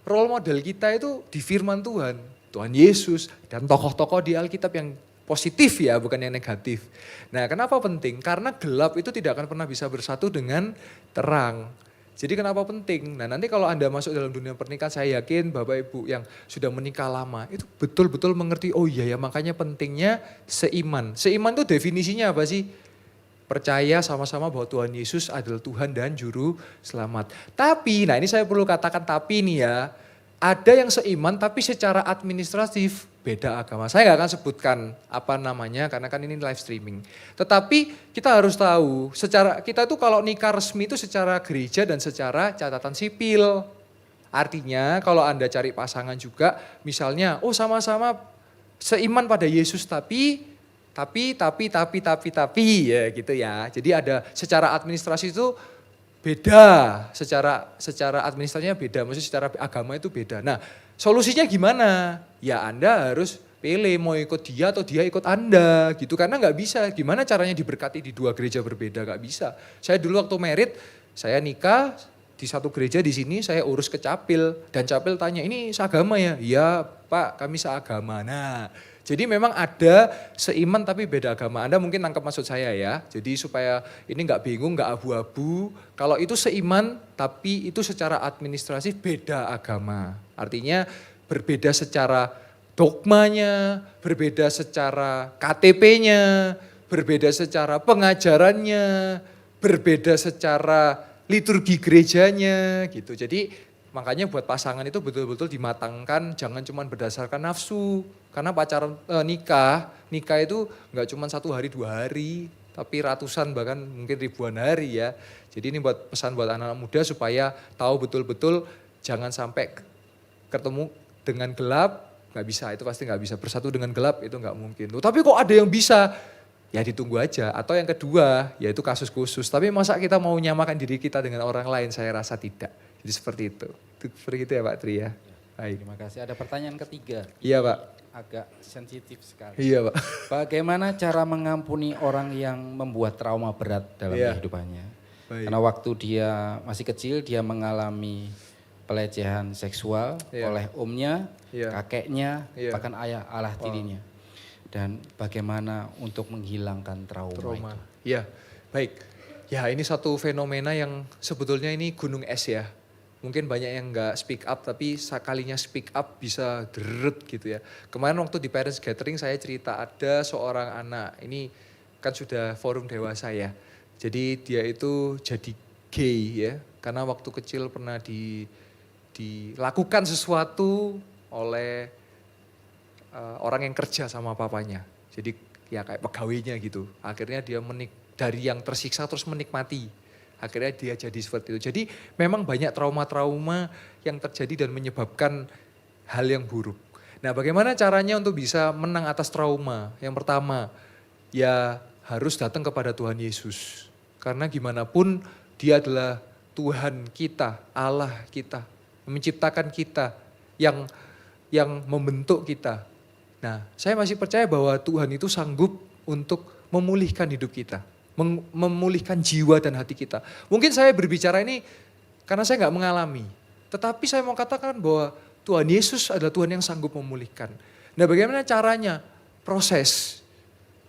Role model kita itu di firman Tuhan, Tuhan Yesus dan tokoh-tokoh di Alkitab yang positif ya, bukan yang negatif. Nah kenapa penting? Karena gelap itu tidak akan pernah bisa bersatu dengan terang. Jadi kenapa penting? Nah nanti kalau Anda masuk dalam dunia pernikahan, saya yakin Bapak Ibu yang sudah menikah lama itu betul-betul mengerti, oh iya ya makanya pentingnya seiman. Seiman itu definisinya apa sih? Percaya sama-sama bahwa Tuhan Yesus adalah Tuhan dan Juru Selamat. Tapi, nah ini saya perlu katakan tapi nih ya, ada yang seiman tapi secara administratif beda agama. Saya nggak akan sebutkan apa namanya karena kan ini live streaming. Tetapi kita harus tahu, secara kita itu kalau nikah resmi itu secara gereja dan secara catatan sipil. Artinya kalau Anda cari pasangan juga, misalnya, oh sama-sama seiman pada Yesus tapi ya gitu ya. Jadi ada secara administrasi itu beda, secara administrasinya beda, maksudnya secara agama itu beda. Nah solusinya gimana? Ya Anda harus pilih mau ikut dia atau dia ikut Anda gitu. Karena nggak bisa, gimana caranya diberkati di dua gereja berbeda, nggak bisa. Saya dulu waktu merit, saya nikah di satu gereja di sini, saya urus ke Capil. Dan Capil tanya, ini seagama ya? Iya Pak, kami seagama. Nah jadi memang ada seiman tapi beda agama. Anda mungkin nangkep maksud saya ya. Jadi supaya ini nggak bingung, nggak abu-abu. Kalau itu seiman tapi itu secara administratif beda agama. Artinya berbeda secara dogmanya, berbeda secara KTP-nya, berbeda secara pengajarannya, berbeda secara liturgi gerejanya gitu. Jadi makanya buat pasangan itu betul-betul dimatangkan, jangan cuma berdasarkan nafsu. Karena pacaran nikah itu nggak cuma 1 hari 2 hari, tapi ratusan bahkan mungkin ribuan hari ya. Jadi ini buat pesan buat anak-anak muda supaya tahu betul-betul jangan sampai ketemu dengan gelap, nggak bisa, itu pasti nggak bisa. Bersatu dengan gelap itu nggak mungkin. Tapi kok ada yang bisa? Ya ditunggu aja. Atau yang kedua, yaitu kasus khusus. Tapi masa kita mau nyamakan diri kita dengan orang lain? Saya rasa tidak. Jadi seperti itu. Seperti itu ya Pak Tri ya. Baik. Terima kasih. Ada pertanyaan ketiga. Iya Pak. Agak sensitif sekali. Iya Pak. Bagaimana cara mengampuni orang yang membuat trauma berat dalam Iya. kehidupannya? Baik. Karena waktu dia masih kecil, dia mengalami pelecehan seksual Iya. oleh omnya, Iya. kakeknya, Iya. bahkan ayah tirinya. Dan bagaimana untuk menghilangkan trauma itu? Iya, baik. Ya ini satu fenomena yang sebetulnya ini gunung es ya. Mungkin banyak yang nggak speak up, tapi sekalinya speak up bisa deret gitu ya. Kemarin waktu di parents gathering saya cerita ada seorang anak, ini kan sudah forum dewasa ya. Jadi dia itu jadi gay ya, karena waktu kecil pernah dilakukan sesuatu oleh orang yang kerja sama papanya. Jadi ya kayak pegawainya gitu. Akhirnya dia dari yang tersiksa terus menikmati. Akhirnya dia jadi seperti itu. Jadi memang banyak trauma-trauma yang terjadi dan menyebabkan hal yang buruk. Nah bagaimana caranya untuk bisa menang atas trauma? Yang pertama, ya harus datang kepada Tuhan Yesus. Karena gimana pun dia adalah Tuhan kita, Allah kita. Menciptakan kita, yang membentuk kita. Nah saya masih percaya bahwa Tuhan itu sanggup untuk memulihkan hidup kita. memulihkan jiwa dan hati kita. Mungkin saya berbicara ini karena saya nggak mengalami. Tetapi saya mau katakan bahwa Tuhan Yesus adalah Tuhan yang sanggup memulihkan. Nah bagaimana caranya? Proses.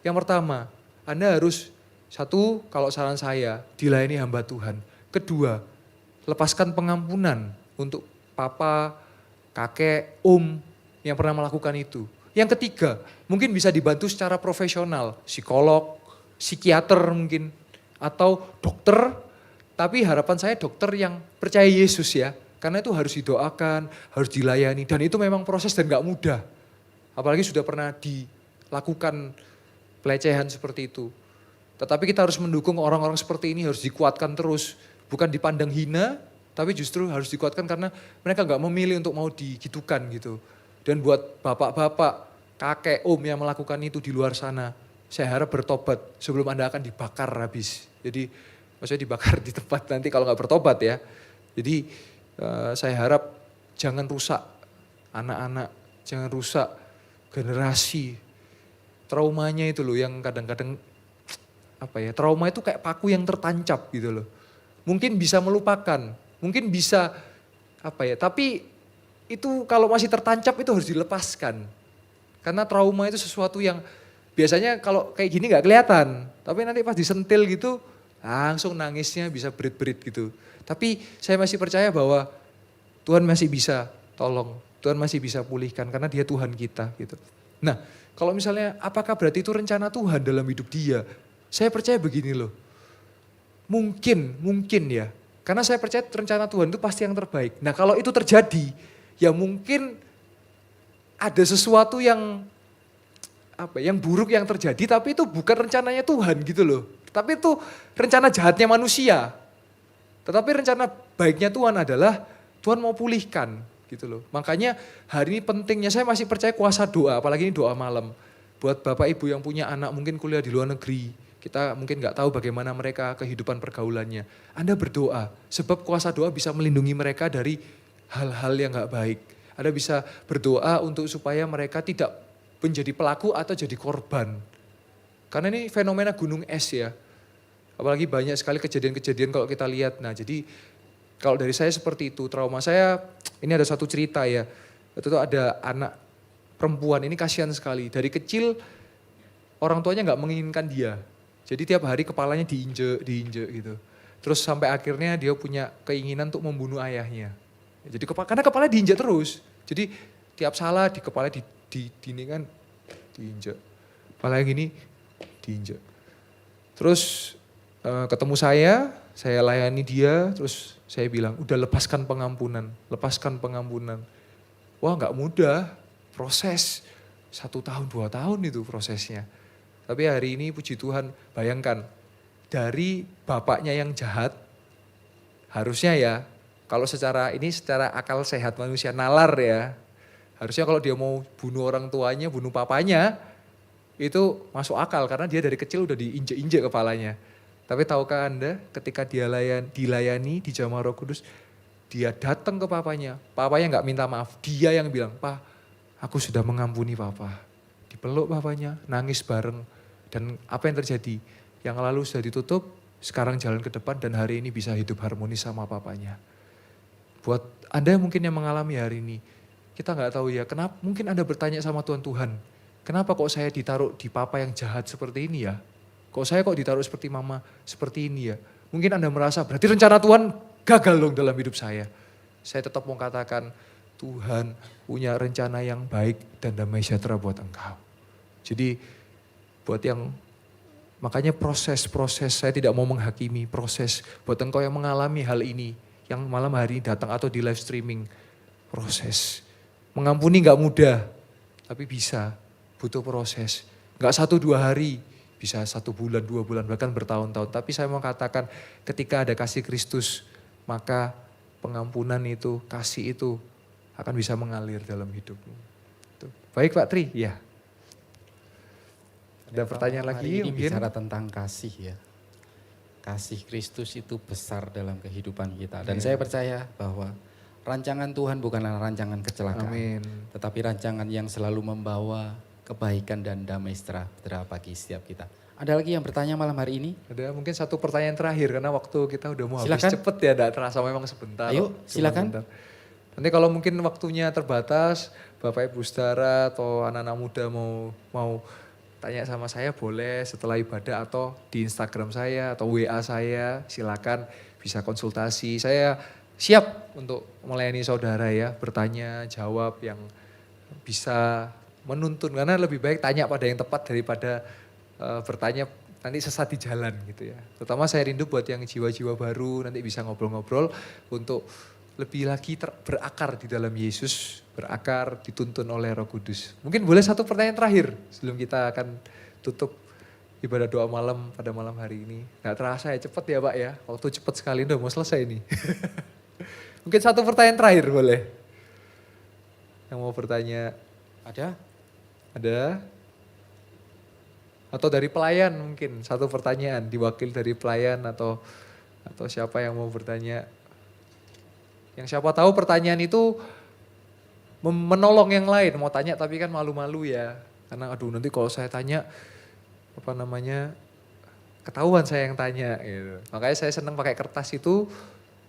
Yang pertama, Anda harus, satu, kalau saran saya, dilayani hamba Tuhan. Kedua, lepaskan pengampunan untuk papa, kakek, yang pernah melakukan itu. Yang ketiga, mungkin bisa dibantu secara profesional, psikolog, psikiater mungkin, atau dokter, tapi harapan saya dokter yang percaya Yesus ya, karena itu harus didoakan, harus dilayani, dan itu memang proses dan gak mudah. Apalagi sudah pernah dilakukan pelecehan seperti itu. Tetapi kita harus mendukung orang-orang seperti ini, harus dikuatkan terus, bukan dipandang hina, tapi justru harus dikuatkan karena mereka gak memilih untuk mau digitukan gitu. Dan buat bapak-bapak, kakek, yang melakukan itu di luar sana, saya harap bertobat sebelum Anda akan dibakar habis. Jadi maksudnya dibakar di tempat nanti kalau nggak bertobat ya. Jadi saya harap jangan rusak anak-anak, jangan rusak generasi. Traumanya itu loh yang kadang-kadang trauma itu kayak paku yang tertancap gitu loh. Mungkin bisa melupakan, mungkin bisa tapi itu kalau masih tertancap itu harus dilepaskan. Karena trauma itu sesuatu yang biasanya kalau kayak gini gak kelihatan, tapi nanti pas disentil gitu langsung nangisnya bisa berit-berit gitu. Tapi saya masih percaya bahwa Tuhan masih bisa tolong, Tuhan masih bisa pulihkan karena Dia Tuhan kita gitu. Nah kalau misalnya apakah berarti itu rencana Tuhan dalam hidup dia? Saya percaya begini loh, mungkin ya, karena saya percaya rencana Tuhan itu pasti yang terbaik. Nah kalau itu terjadi, ya mungkin ada sesuatu yang yang buruk yang terjadi, tapi itu bukan rencananya Tuhan gitu loh. Tapi itu rencana jahatnya manusia. Tetapi rencana baiknya Tuhan adalah Tuhan mau pulihkan gitu loh. Makanya hari ini pentingnya saya masih percaya kuasa doa, apalagi ini doa malam. Buat Bapak Ibu yang punya anak mungkin kuliah di luar negeri, kita mungkin gak tahu bagaimana mereka kehidupan pergaulannya. Anda berdoa, sebab kuasa doa bisa melindungi mereka dari hal-hal yang gak baik. Anda bisa berdoa untuk supaya mereka tidak menjadi pelaku atau jadi korban. Karena ini fenomena gunung es ya. Apalagi banyak sekali kejadian-kejadian kalau kita lihat. Nah jadi kalau dari saya seperti itu, trauma saya, ini ada satu cerita ya. Itu ada anak perempuan, ini kasihan sekali. Dari kecil orang tuanya gak menginginkan dia. Jadi tiap hari kepalanya diinjek gitu. Terus sampai akhirnya dia punya keinginan untuk membunuh ayahnya. Jadi karena kepalanya diinjek terus. Jadi tiap salah di kepala diinjek. Kepala yang gini diinjek. Terus ketemu saya layani dia, terus saya bilang udah lepaskan pengampunan. Wah gak mudah, proses 1 tahun 2 tahun itu prosesnya. Tapi hari ini puji Tuhan, bayangkan dari bapaknya yang jahat, harusnya ya kalau secara akal sehat manusia nalar ya, harusnya kalau dia mau bunuh orang tuanya, bunuh papanya, itu masuk akal karena dia dari kecil udah diinjek-injek kepalanya. Tapi tahukah Anda ketika dia dilayani di Jamaah Roh Kudus, dia datang ke papanya gak minta maaf, dia yang bilang, "Pak, aku sudah mengampuni papa." Dipeluk papanya, nangis bareng. Dan apa yang terjadi? Yang lalu sudah ditutup, sekarang jalan ke depan dan hari ini bisa hidup harmonis sama papanya. Buat Anda mungkin yang mengalami hari ini, kita gak tahu ya, kenapa mungkin Anda bertanya sama Tuhan, kenapa kok saya ditaruh di papa yang jahat seperti ini ya? Kok saya ditaruh seperti mama seperti ini ya? Mungkin Anda merasa berarti rencana Tuhan gagal dong dalam hidup saya. Saya tetap mau katakan Tuhan punya rencana yang baik dan damai sejahtera buat engkau. Jadi buat yang makanya proses saya tidak mau menghakimi proses. Buat engkau yang mengalami hal ini, yang malam hari ini datang atau di live streaming, proses. Mengampuni gak mudah, tapi bisa, butuh proses. Gak 1-2 hari, bisa 1 bulan, 2 bulan, bahkan bertahun-tahun. Tapi saya mau katakan ketika ada kasih Kristus, maka pengampunan itu, kasih itu akan bisa mengalir dalam hidupmu. Baik Pak Tri, ya. Ada pertanyaan lagi ini mungkin? bicara tentang kasih ya. Kasih Kristus itu besar dalam kehidupan kita. Dan saya percaya bahwa rancangan Tuhan bukanlah rancangan kecelakaan. Amin. Tetapi rancangan yang selalu membawa kebaikan dan damai sejahtera bagi setiap kita. Ada lagi yang bertanya malam hari ini? Ada mungkin satu pertanyaan terakhir karena waktu kita udah mau habis Silakan. cepet ya, enggak terasa memang sebentar. Ayo, Cuma silakan. bentar. Nanti kalau mungkin waktunya terbatas, Bapak Ibu Saudara atau anak-anak muda mau tanya sama saya boleh setelah ibadah atau di Instagram saya atau WA saya, silakan bisa konsultasi. Saya siap untuk melayani saudara ya, bertanya, jawab yang bisa menuntun. Karena lebih baik tanya pada yang tepat daripada bertanya nanti sesat di jalan gitu ya. Terutama saya rindu buat yang jiwa-jiwa baru nanti bisa ngobrol-ngobrol untuk lebih lagi berakar di dalam Yesus, berakar dituntun oleh Roh Kudus. Mungkin boleh satu pertanyaan terakhir sebelum kita akan tutup ibadah doa malam pada malam hari ini. Gak terasa ya, cepet ya Pak ya, waktu cepet sekali udah mau selesai nih. Mungkin satu pertanyaan terakhir boleh. Yang mau bertanya, Ada? ada? Atau dari pelayan mungkin, satu pertanyaan, diwakil dari pelayan atau siapa yang mau bertanya. Yang siapa tahu pertanyaan itu menolong yang lain, mau tanya tapi kan malu-malu ya. Karena aduh nanti kalau saya tanya, ketahuan saya yang tanya gitu. Makanya saya senang pakai kertas itu,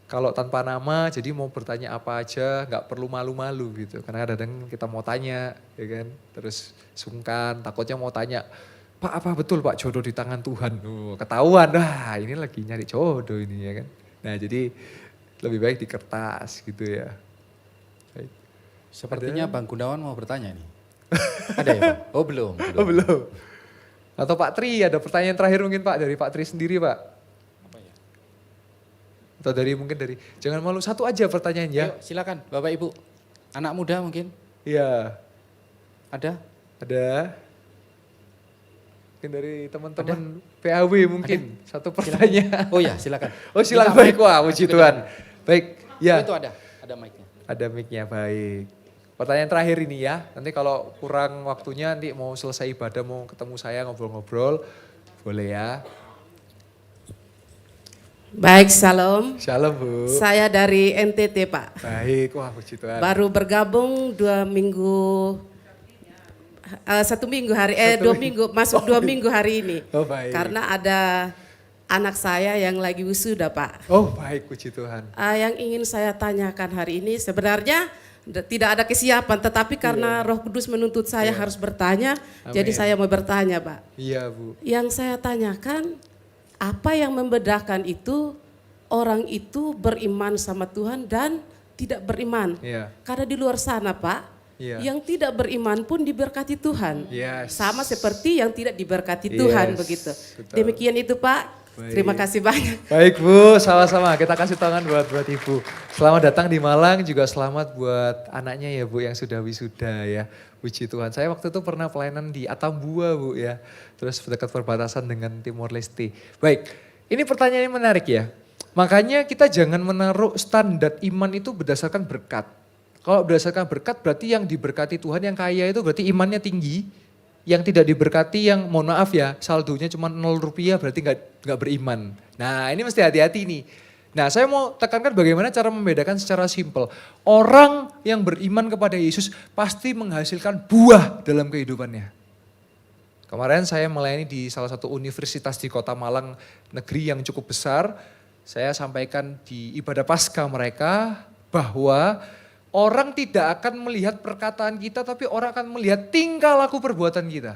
kalau tanpa nama jadi mau bertanya apa aja, gak perlu malu-malu gitu. Karena kadang kita mau tanya ya kan, terus sungkan, takutnya mau tanya, Pak apa betul Pak jodoh di tangan Tuhan? Ketahuan, ini lagi nyari jodoh ini ya kan. Nah jadi lebih baik di kertas gitu ya. Baik. Sepertinya Bang Gunawan mau bertanya nih. Ada ya Bang? Oh belum. Oh belum. Atau Pak Tri ada pertanyaan terakhir mungkin Pak dari Pak Tri sendiri Pak. Apa ya? Atau mungkin dari, jangan malu, satu aja pertanyaan ya. Ayo, silakan Bapak Ibu. Anak muda mungkin? Iya. Ada? Ada. Mungkin dari teman-teman PAW mungkin. Satu pertanyaan. Oh ya silakan. Oh silakan, Minta baik, mic. wah puji Tuhan. Baik, Oh, ya. itu ada mic-nya. Ada mic-nya, baik. Pertanyaan terakhir ini ya, nanti kalau kurang waktunya nanti mau selesai ibadah, mau ketemu saya ngobrol-ngobrol, boleh ya. Baik, salam. Shalom Bu. Saya dari NTT, Pak. Baik, wah puji Tuhan. Baru bergabung 2 minggu, 1 minggu hari, 2 minggu, masuk 2 minggu hari ini. Oh baik. Karena ada anak saya yang lagi wisuda, Pak. Oh baik, puji Tuhan. Yang ingin saya tanyakan hari ini sebenarnya tidak ada kesiapan, tetapi karena Roh Kudus menuntut saya harus bertanya, jadi saya mau bertanya, Pak. Iya Bu. Yang saya tanyakan, apa yang membedakan itu orang itu beriman sama Tuhan dan tidak beriman? Iya. Karena di luar sana, Pak, Iya. yang tidak beriman pun diberkati Tuhan. Yes. Sama seperti yang tidak diberkati Tuhan, Yes, begitu. betul. Demikian itu, Pak. Baik. Terima kasih banyak. Baik Bu, sama-sama kita kasih tangan buat Ibu. Selamat datang di Malang, juga selamat buat anaknya ya Bu yang sudah wisuda ya. Puji Tuhan, saya waktu itu pernah pelayanan di Atambua Bu ya. Terus dekat perbatasan dengan Timor Leste. Baik, ini pertanyaan yang menarik ya. Makanya kita jangan menaruh standar iman itu berdasarkan berkat. Kalau berdasarkan berkat berarti yang diberkati Tuhan yang kaya itu berarti imannya tinggi. Yang tidak diberkati yang mohon maaf ya saldonya cuma 0 rupiah berarti nggak beriman. Nah ini mesti hati-hati nih. Nah saya mau tekankan bagaimana cara membedakan secara simpel. Orang yang beriman kepada Yesus pasti menghasilkan buah dalam kehidupannya. Kemarin saya melayani di salah satu universitas di kota Malang, negeri yang cukup besar. Saya sampaikan di ibadah Paskah mereka bahwa orang tidak akan melihat perkataan kita, tapi orang akan melihat tingkah laku perbuatan kita.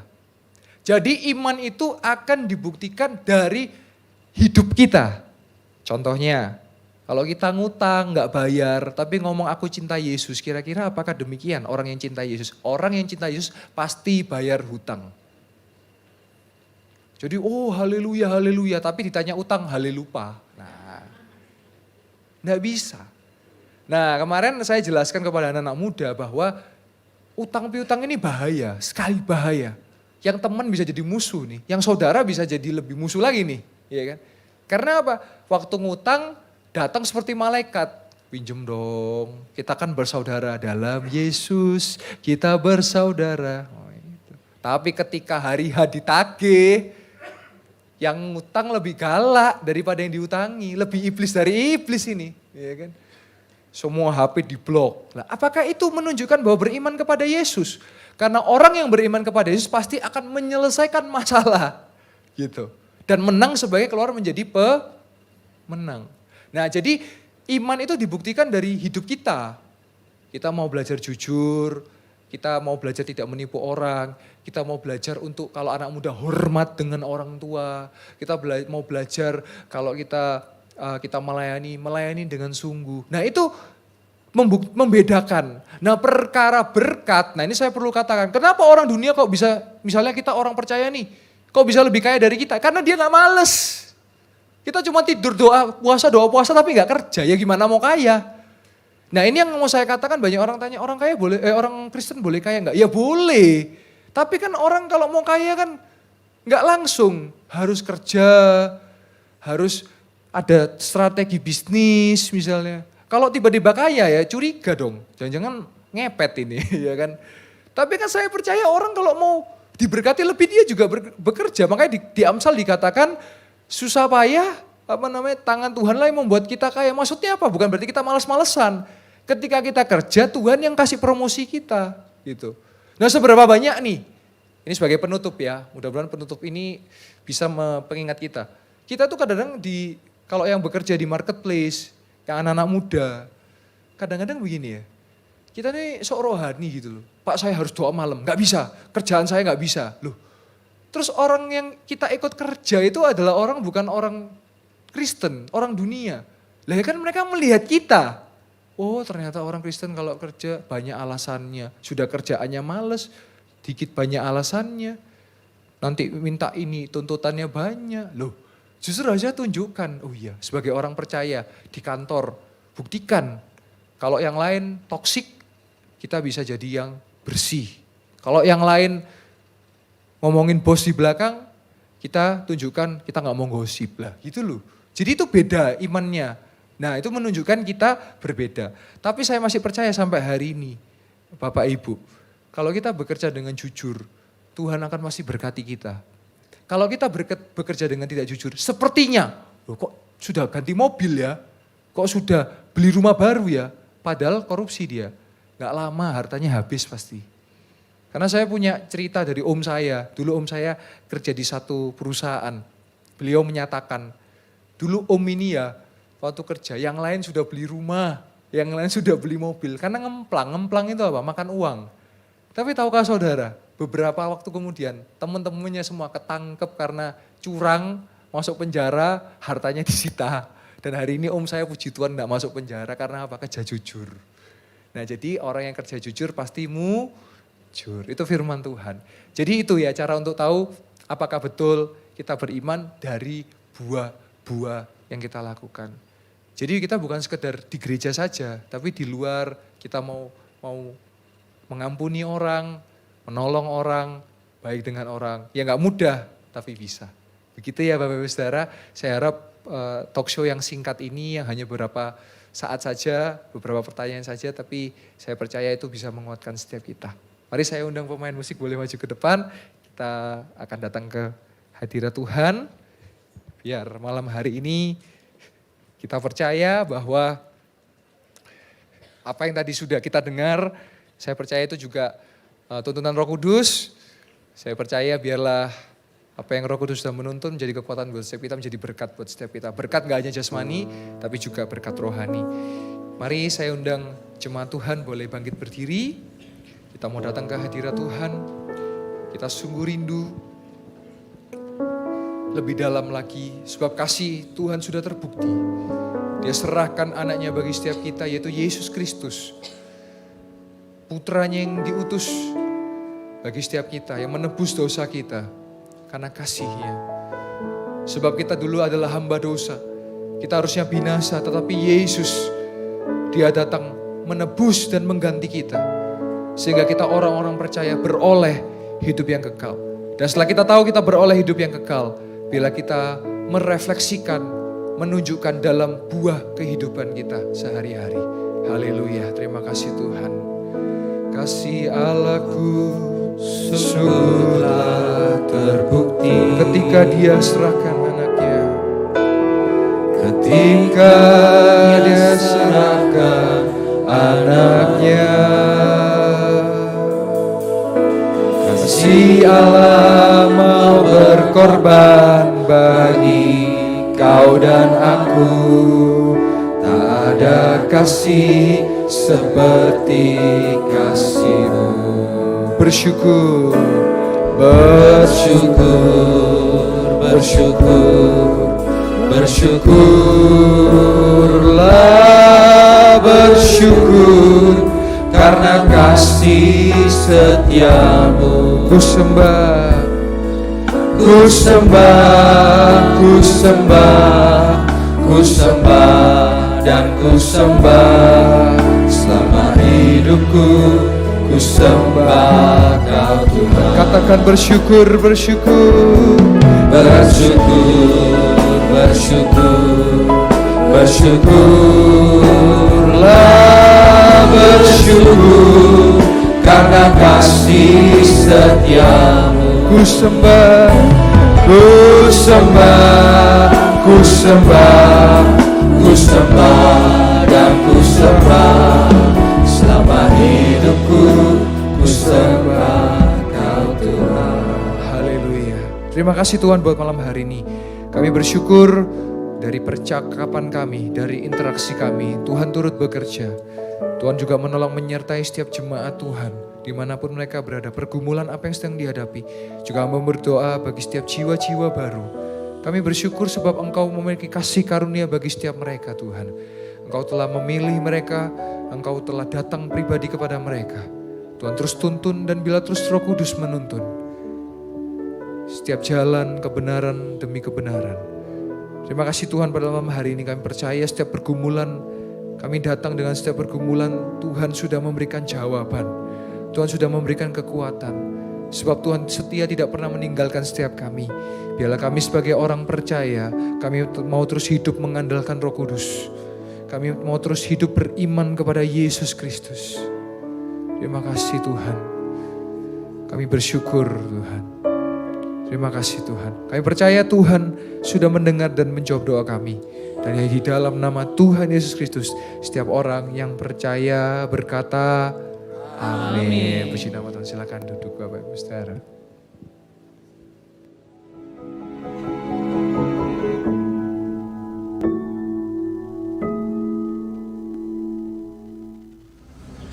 Jadi iman itu akan dibuktikan dari hidup kita. Contohnya, kalau kita ngutang nggak bayar, tapi ngomong aku cinta Yesus, kira-kira apakah demikian orang yang cinta Yesus? Orang yang cinta Yesus pasti bayar hutang. Jadi haleluya, haleluya, tapi ditanya utang, halelupa. Nah, nggak bisa. Nah kemarin saya jelaskan kepada anak-anak muda bahwa utang piutang ini bahaya, sekali bahaya. Yang teman bisa jadi musuh nih, yang saudara bisa jadi lebih musuh lagi nih. Ya kan? Karena apa? Waktu ngutang datang seperti malaikat. Pinjem dong, kita kan bersaudara dalam Yesus, kita bersaudara. Itu. Tapi ketika hari H ditagih, yang ngutang lebih galak daripada yang diutangi, lebih iblis dari iblis ini. Ya kan? Semua HP diblok. Nah, apakah itu menunjukkan bahwa beriman kepada Yesus? Karena orang yang beriman kepada Yesus pasti akan menyelesaikan masalah. gitu. Dan menang sebagai keluar menjadi pemenang. Nah, jadi iman itu dibuktikan dari hidup kita. Kita mau belajar jujur, kita mau belajar tidak menipu orang, kita mau belajar untuk kalau anak muda hormat dengan orang tua, kita mau belajar kalau kita melayani dengan sungguh. Nah, itu membedakan. Nah, perkara berkat, nah ini saya perlu katakan, kenapa orang dunia kok bisa, misalnya kita orang percaya nih, kok bisa lebih kaya dari kita? Karena dia gak males. Kita cuma tidur doa puasa tapi gak kerja, ya gimana mau kaya? Nah, ini yang mau saya katakan, banyak orang tanya, orang Kristen boleh kaya gak? Ya boleh, tapi kan orang kalau mau kaya kan gak langsung, harus kerja, harus ada strategi bisnis misalnya. Kalau tiba-tiba kaya ya curiga dong, jangan-jangan ngepet ini ya kan. Tapi kan saya percaya orang kalau mau diberkati lebih dia juga bekerja. Makanya di Amsal dikatakan susah payah tangan Tuhan lah yang membuat kita kaya. Maksudnya apa? Bukan berarti kita malas-malesan. Ketika kita kerja Tuhan yang kasih promosi kita gitu. Nah, seberapa banyak nih? Ini sebagai penutup ya. Mudah-mudahan penutup ini bisa mengingat kita. Kita tuh kadang-kadang kalau yang bekerja di marketplace, kayak anak-anak muda, kadang-kadang begini ya, kita nih sok rohani gitu loh. Pak, saya harus doa malam, gak bisa, kerjaan saya gak bisa. Loh, terus orang yang kita ikut kerja itu adalah bukan orang Kristen, orang dunia. Lah kan mereka melihat kita, oh ternyata orang Kristen kalau kerja banyak alasannya, sudah kerjaannya males, dikit banyak alasannya, nanti minta ini tuntutannya banyak. Loh, justru aja tunjukkan, oh iya sebagai orang percaya di kantor, buktikan kalau yang lain toksik, kita bisa jadi yang bersih. Kalau yang lain ngomongin bos di belakang, kita tunjukkan kita gak mau gosip lah gitu loh. Jadi itu beda imannya. Nah, itu menunjukkan kita berbeda. Tapi saya masih percaya sampai hari ini, Bapak Ibu, kalau kita bekerja dengan jujur, Tuhan akan masih berkati kita. Kalau kita bekerja dengan tidak jujur, sepertinya, loh kok sudah ganti mobil ya, kok sudah beli rumah baru ya, padahal korupsi dia. Gak lama hartanya habis pasti. Karena saya punya cerita dari om saya, dulu om saya kerja di satu perusahaan. Beliau menyatakan, dulu om ini ya, waktu kerja yang lain sudah beli rumah, yang lain sudah beli mobil. Karena ngemplang itu apa? Makan uang. Tapi tahukah saudara, beberapa waktu kemudian teman-temannya semua ketangkep karena curang, masuk penjara, hartanya disita. Dan hari ini om saya puji Tuhan gak masuk penjara karena apa? Kerja jujur. Nah, jadi orang yang kerja jujur pasti mujur. Itu firman Tuhan. Jadi itu ya cara untuk tahu apakah betul kita beriman dari buah-buah yang kita lakukan. Jadi kita bukan sekedar di gereja saja, tapi di luar kita mau mengampuni orang, menolong orang, baik dengan orang. Ya gak mudah, tapi bisa. Begitu ya Bapak Ibu Saudara, saya harap talk show yang singkat ini yang hanya beberapa saat saja, beberapa pertanyaan saja, tapi saya percaya itu bisa menguatkan setiap kita. Mari saya undang pemain musik boleh maju ke depan, kita akan datang ke hadirat Tuhan. Biar malam hari ini kita percaya bahwa apa yang tadi sudah kita dengar, saya percaya itu juga tuntunan Roh Kudus. Saya percaya biarlah apa yang Roh Kudus sudah menuntun menjadi kekuatan buat setiap kita, menjadi berkat buat setiap kita. Berkat gak hanya jasmani, tapi juga berkat rohani. Mari saya undang jemaat Tuhan boleh bangkit berdiri. Kita mau datang ke hadirat Tuhan. Kita sungguh rindu lebih dalam lagi, sebab kasih Tuhan sudah terbukti. Dia serahkan anaknya bagi setiap kita, yaitu Yesus Kristus. Putranya yang diutus bagi setiap kita, yang menebus dosa kita karena kasih-Nya. Sebab kita dulu adalah hamba dosa, kita harusnya binasa, tetapi Yesus, Dia datang menebus dan mengganti kita. Sehingga kita orang-orang percaya beroleh hidup yang kekal. Dan setelah kita tahu kita beroleh hidup yang kekal, bila kita merefleksikan, menunjukkan dalam buah kehidupan kita sehari-hari. Haleluya, terima kasih Tuhan. Kasih Allahku sungguhlah terbukti ketika Dia serahkan anaknya. Ketika Dia serahkan anaknya, kasih Allah mau berkorban berkorban bagi kau dan aku. Tak ada kasih seperti kasih-Mu. Bersyukur, bersyukur, bersyukur, bersyukurlah, bersyukur karena kasih setia-Mu. Ku sembah, ku sembah, ku sembah, ku sembah dan ku sembah selama hidupku. Ku sembah Kau Tuhan. Katakan bersyukur, bersyukur, bersyukur, bersyukur, bersyukurlah, bersyukur karena kasih setia-Mu. Ku sembah, ku sembah, ku sembah, ku sembah dan ku sembah selama hidupku. Ku sembah Kau Tuhan. Haleluya. Terima kasih Tuhan buat malam hari ini. Kami bersyukur dari percakapan kami, dari interaksi kami, Tuhan turut bekerja. Tuhan juga menolong menyertai setiap jemaat Tuhan, dimanapun mereka berada, pergumulan apa yang sedang dihadapi. Juga berdoa bagi setiap jiwa-jiwa baru. Kami bersyukur sebab Engkau memiliki kasih karunia bagi setiap mereka Tuhan. Engkau telah memilih mereka, Engkau telah datang pribadi kepada mereka. Tuhan terus tuntun dan bila terus Roh Kudus menuntun. Setiap jalan kebenaran demi kebenaran. Terima kasih Tuhan pada malam hari ini kami percaya setiap pergumulan, kami datang dengan setiap pergumulan, Tuhan sudah memberikan jawaban. Tuhan sudah memberikan kekuatan. Sebab Tuhan setia tidak pernah meninggalkan setiap kami. Biarlah kami sebagai orang percaya, kami mau terus hidup mengandalkan Roh Kudus. Kami mau terus hidup beriman kepada Yesus Kristus. Terima kasih Tuhan. Kami bersyukur Tuhan. Terima kasih Tuhan. Kami percaya Tuhan sudah mendengar dan menjawab doa kami. Dan di dalam nama Tuhan Yesus Kristus, setiap orang yang percaya berkata, amin. Puji nama Tuhan. Silakan duduk Bapak Ibu Saudara.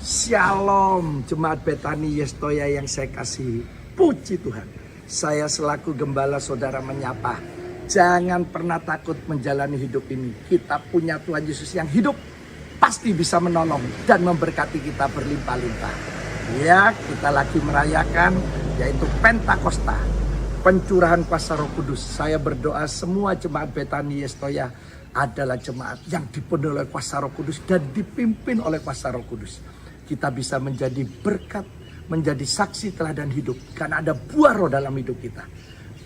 Shalom Jemaat Betani Yestoya yang saya kasihi. Puji Tuhan. Saya selaku gembala saudara menyapa. Jangan pernah takut menjalani hidup ini. Kita punya Tuhan Yesus yang hidup. Pasti bisa menolong dan memberkati kita berlimpah-limpah. Ya, kita lagi merayakan yaitu Pentakosta. Pencurahan kuasa Roh Kudus. Saya berdoa semua jemaat Betani Yestoya adalah jemaat yang dipenuhi oleh kuasa Roh Kudus dan dipimpin oleh kuasa Roh Kudus. Kita bisa menjadi berkat, menjadi saksi teladan hidup. Karena ada buah roh dalam hidup kita.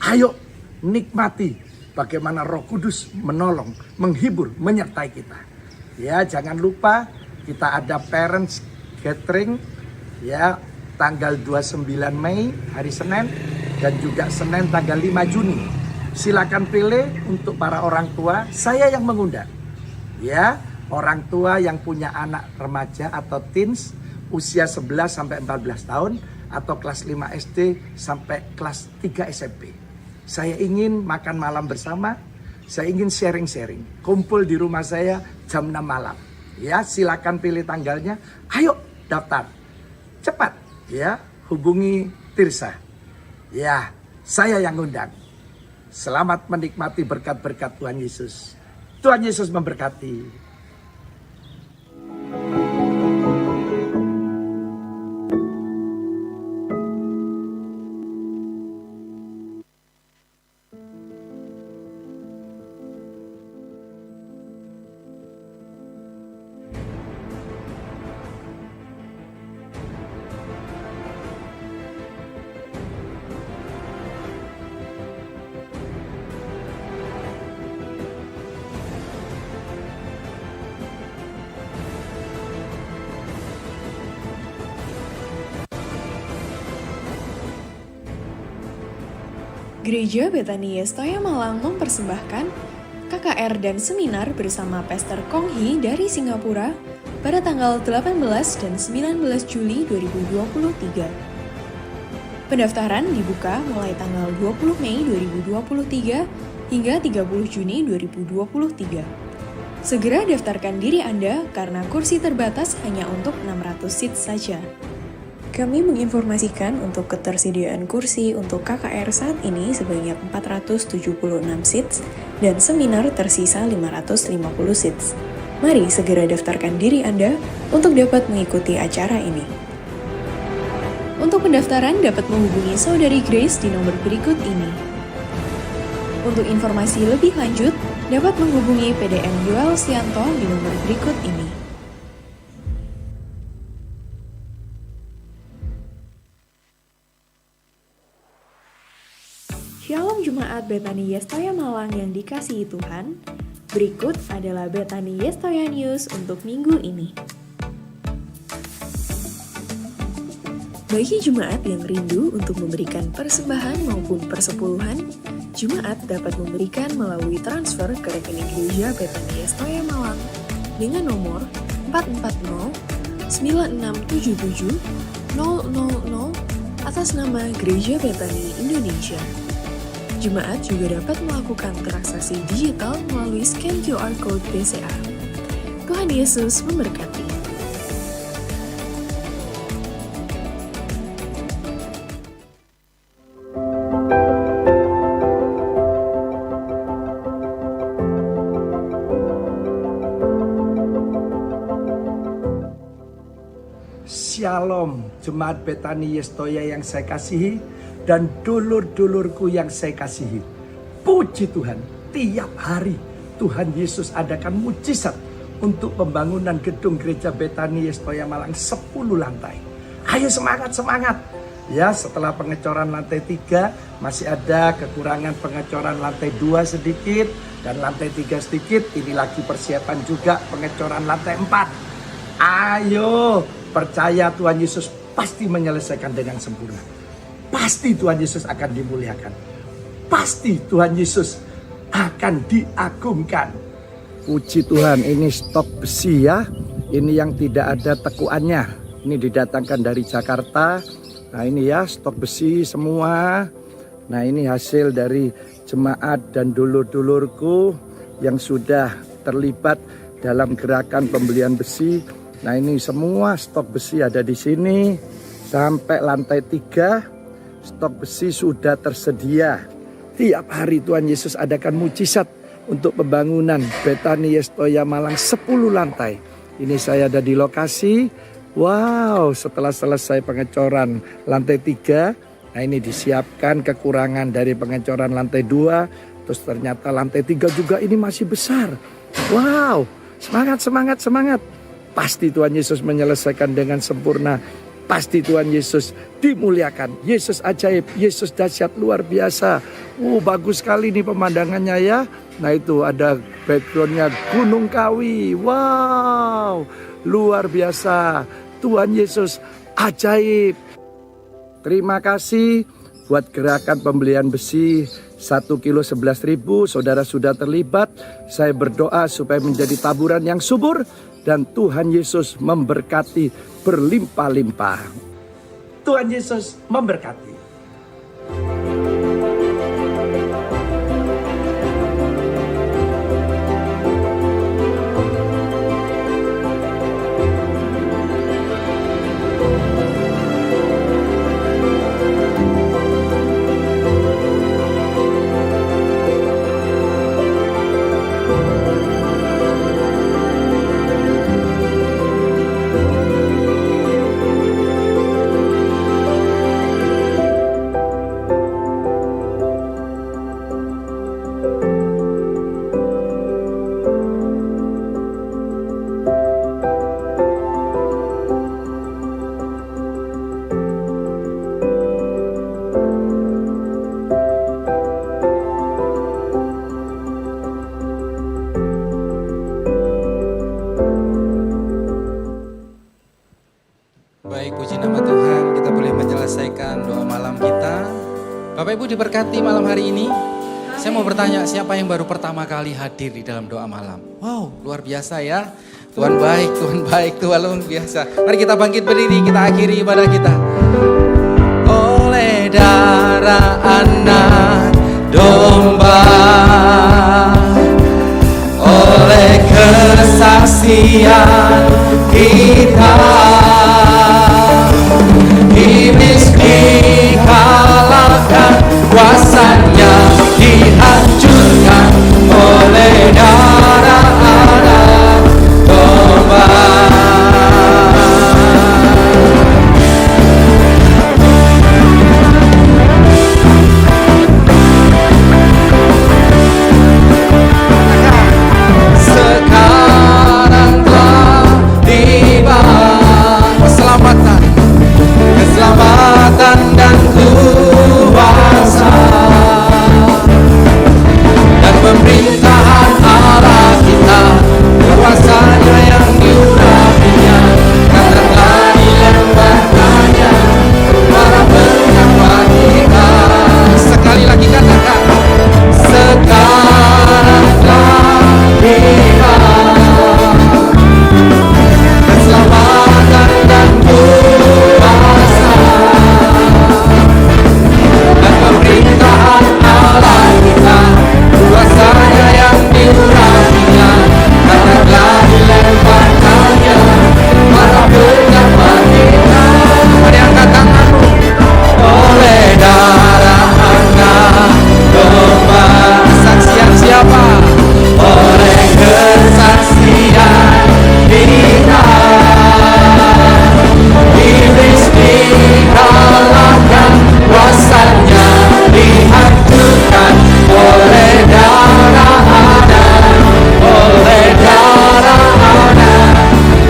Ayo nikmati bagaimana Roh Kudus menolong, menghibur, menyertai kita. Ya, jangan lupa kita ada parents gathering ya tanggal 29 Mei hari Senin dan juga Senin tanggal 5 Juni. Silakan pilih untuk para orang tua, saya yang mengundang. Ya, orang tua yang punya anak remaja atau teens usia 11 sampai 14 tahun atau kelas 5 SD sampai kelas 3 SMP. Saya ingin makan malam bersama, saya ingin sharing-sharing. Kumpul di rumah saya jam 6 malam. Ya, silakan pilih tanggalnya. Ayo daftar. Cepat ya, hubungi Tirsa. Ya, saya yang undang. Selamat menikmati berkat-berkat Tuhan Yesus. Tuhan Yesus memberkati. Gereja Betani Yestoya Malang mempersembahkan KKR dan seminar bersama Pastor Kong Hee dari Singapura pada tanggal 18 dan 19 Juli 2023. Pendaftaran dibuka mulai tanggal 20 Mei 2023 hingga 30 Juni 2023. Segera daftarkan diri Anda karena kursi terbatas hanya untuk 600 seat saja. Kami menginformasikan untuk ketersediaan kursi untuk KKR saat ini sebanyak 476 seats dan seminar tersisa 550 seats. Mari segera daftarkan diri Anda untuk dapat mengikuti acara ini. Untuk pendaftaran dapat menghubungi Saudari Grace di nomor berikut ini. Untuk informasi lebih lanjut, dapat menghubungi PDM Yoel Sianto di nomor berikut ini. Shalom Jemaat Betani Yestoya Malang yang dikasihi Tuhan. Berikut adalah Betani Yestoya News untuk minggu ini. Bagi jemaat yang rindu untuk memberikan persembahan maupun persepuluhan, jemaat dapat memberikan melalui transfer ke rekening gereja Betani Yestoya Malang dengan nomor 440 9677 000 atas nama Gereja Betani Indonesia. Jemaat juga dapat melakukan transaksi digital melalui scan QR Code BCA. Tuhan Yesus memberkati. Shalom, Jemaat Betani Yestoya yang saya kasihi dan dulur-dulurku yang saya kasihi. Puji Tuhan, tiap hari Tuhan Yesus adakan mujizat untuk pembangunan gedung gereja Betani Yestoya Malang 10 lantai. Ayo semangat-semangat. Ya, setelah pengecoran lantai 3 masih ada kekurangan pengecoran lantai 2 sedikit dan lantai 3 sedikit. Ini lagi persiapan juga pengecoran lantai 4. Ayo, percaya Tuhan Yesus pasti menyelesaikan dengan sempurna. Pasti Tuhan Yesus akan dimuliakan. Pasti Tuhan Yesus akan diagungkan. Puji Tuhan, ini stok besi ya. Ini yang tidak ada tekuannya. Ini didatangkan dari Jakarta. Nah ini ya stok besi semua. Nah ini hasil dari jemaat dan dulur-dulurku yang sudah terlibat dalam gerakan pembelian besi. Nah ini semua stok besi ada di sini. Sampai lantai 3 stok besi sudah tersedia. Tiap hari Tuhan Yesus adakan mujizat untuk pembangunan Betani Yestoya Malang 10 lantai. Ini saya ada di lokasi. Wow, setelah selesai pengecoran lantai 3, nah ini disiapkan kekurangan dari pengecoran lantai 2. Terus ternyata lantai 3 juga ini masih besar. Wow, semangat. Pasti Tuhan Yesus menyelesaikan dengan sempurna. Pasti Tuhan Yesus dimuliakan. Yesus ajaib, Yesus dahsyat luar biasa. Bagus sekali nih pemandangannya ya. Nah itu ada backgroundnya Gunung Kawi. Wow, luar biasa. Tuhan Yesus ajaib. Terima kasih buat gerakan pembelian besi 1 kilo 11.000. Saudara sudah terlibat. Saya berdoa supaya menjadi taburan yang subur. Dan Tuhan Yesus memberkati berlimpah-limpah. Tuhan Yesus memberkati. Baik, puji nama Tuhan, kita boleh menyelesaikan doa malam kita. Bapak Ibu diberkati malam hari ini. Saya mau bertanya, siapa yang baru pertama kali hadir di dalam doa malam? Wow, luar biasa ya. Tuhan baik, Tuhan luar biasa. Mari kita bangkit berdiri, kita akhiri ibadah kita. Oleh darah anak domba, oleh kesaksian kita, iblis dikalahkan, kuasanya dihancurkan oleh darah anak domba. Sekarang telah tiba keselamatan dan kuasa dan pemerintahan Allah kita, kuasanya yang diurapinya, karena telah dilemparkannya para pendapat kita. Sekali lagi katakan, sekarang telah tiba keselamatan dan kuasa dan pemerintahan Allah kita, kuasanya yang diurapinya, karena telah dilemparkannya para pendapat kita. Mari angkat tanganmu. Oleh darah anak domba, kesaksian siapa? Oleh kesaksian kita, iblis dikalahkan, kuasanya dihancurkan oleh darah anak, oleh darah anak,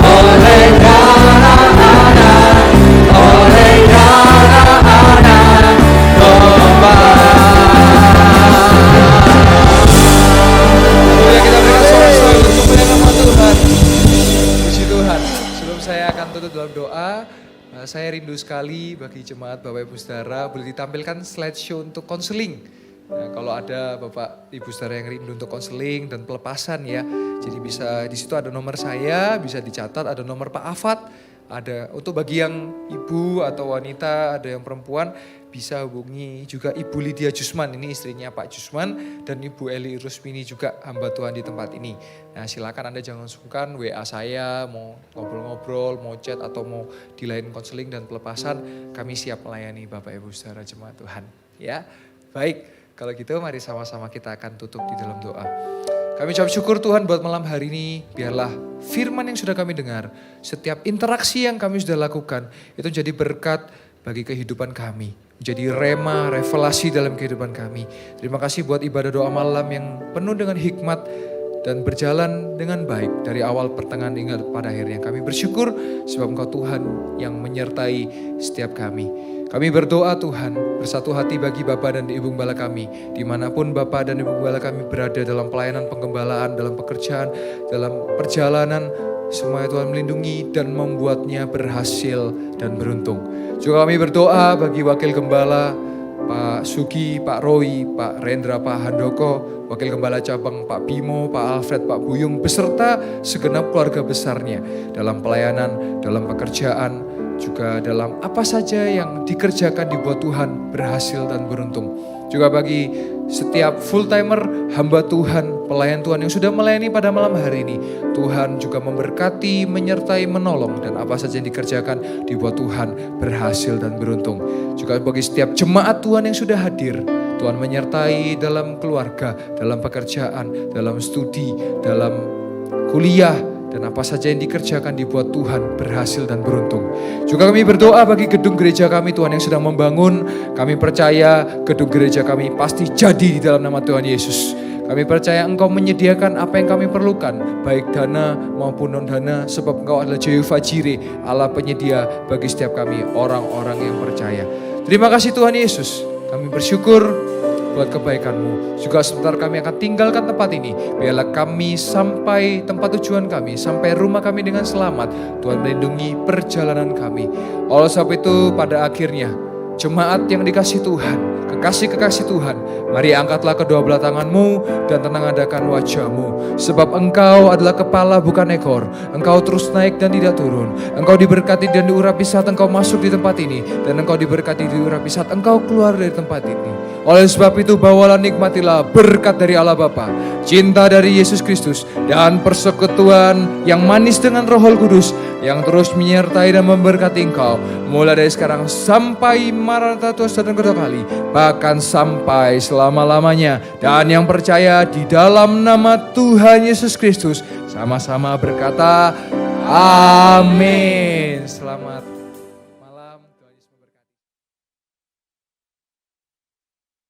oleh darah anak, oleh darah anak domba. Boleh kita berikan sorak-sorai untuk memuliakan nama Tuhan. Puji Tuhan. Sebelum saya akan tutup dalam doa, saya rindu sekali bagi jemaat Bapak Ibu Saudara boleh ditampilkan slideshow untuk konseling. Nah, kalau ada Bapak Ibu Saudara yang rindu untuk konseling dan pelepasan ya, jadi bisa di situ ada nomor saya, bisa dicatat, ada nomor Pak Afat, ada untuk bagi yang ibu atau wanita, ada yang perempuan bisa hubungi juga Ibu Lydia Jusman, ini istrinya Pak Jusman, dan Ibu Eli Rusmini juga hamba Tuhan di tempat ini. Nah silakan Anda jangan sungkan WA saya, mau ngobrol-ngobrol, mau chat atau mau di lain konseling dan pelepasan, kami siap melayani Bapak Ibu Saudara jemaat Tuhan. Ya, baik. Kalau gitu mari sama-sama kita akan tutup di dalam doa. Kami ucap syukur Tuhan buat malam hari ini, biarlah firman yang sudah kami dengar, setiap interaksi yang kami sudah lakukan, itu jadi berkat bagi kehidupan kami. Menjadi rema, revelasi dalam kehidupan kami. Terima kasih buat ibadah doa malam yang penuh dengan hikmat dan berjalan dengan baik dari awal pertengahan hingga pada akhirnya. Kami bersyukur sebab Engkau Tuhan yang menyertai setiap kami. Kami berdoa Tuhan, bersatu hati bagi Bapa dan Ibu Gembala kami. Dimanapun Bapa dan Ibu Gembala kami berada dalam pelayanan penggembalaan, dalam pekerjaan, dalam perjalanan, semuanya Tuhan melindungi dan membuatnya berhasil dan beruntung. Juga kami berdoa bagi Wakil Gembala, Pak Sugi, Pak Roy, Pak Rendra, Pak Handoko, Wakil Gembala Cabang, Pak Bimo, Pak Alfred, Pak Buyung, beserta segenap keluarga besarnya dalam pelayanan, dalam pekerjaan, juga dalam apa saja yang dikerjakan dibuat Tuhan berhasil dan beruntung. Juga bagi setiap full timer hamba Tuhan, pelayan Tuhan yang sudah melayani pada malam hari ini, Tuhan juga memberkati, menyertai, menolong, dan apa saja yang dikerjakan dibuat Tuhan berhasil dan beruntung. Juga bagi setiap jemaat Tuhan yang sudah hadir, Tuhan menyertai dalam keluarga, dalam pekerjaan, dalam studi, dalam kuliah, dan apa saja yang dikerjakan dibuat Tuhan berhasil dan beruntung. Juga kami berdoa bagi gedung gereja kami Tuhan yang sedang membangun. Kami percaya gedung gereja kami pasti jadi di dalam nama Tuhan Yesus. Kami percaya Engkau menyediakan apa yang kami perlukan, baik dana maupun non dana, sebab Engkau adalah Jehovah Jireh, Allah penyedia bagi setiap kami orang-orang yang percaya. Terima kasih Tuhan Yesus. Kami bersyukur buat kebaikan-Mu. Juga sebentar kami akan tinggalkan tempat ini. Biarlah kami sampai tempat tujuan kami, sampai rumah kami dengan selamat. Tuhan melindungi perjalanan kami. Oleh sebab itu pada akhirnya, jemaat yang dikasih Tuhan, kekasih-kekasih Tuhan, mari angkatlah kedua belah tanganmu dan tenang-adakan wajahmu. Sebab engkau adalah kepala bukan ekor. Engkau terus naik dan tidak turun. Engkau diberkati dan diurapi saat engkau masuk di tempat ini. Dan engkau diberkati dan diurapi saat engkau keluar dari tempat ini. Oleh sebab itu bawalah nikmatilah berkat dari Allah Bapa, cinta dari Yesus Kristus, dan persekutuan yang manis dengan Roh Kudus yang terus menyertai dan memberkati engkau mulai dari sekarang sampai Maranatha Tuhan datang kedua kali, bahkan sampai selama-lamanya. Dan yang percaya di dalam nama Tuhan Yesus Kristus sama-sama berkata amin. Selamat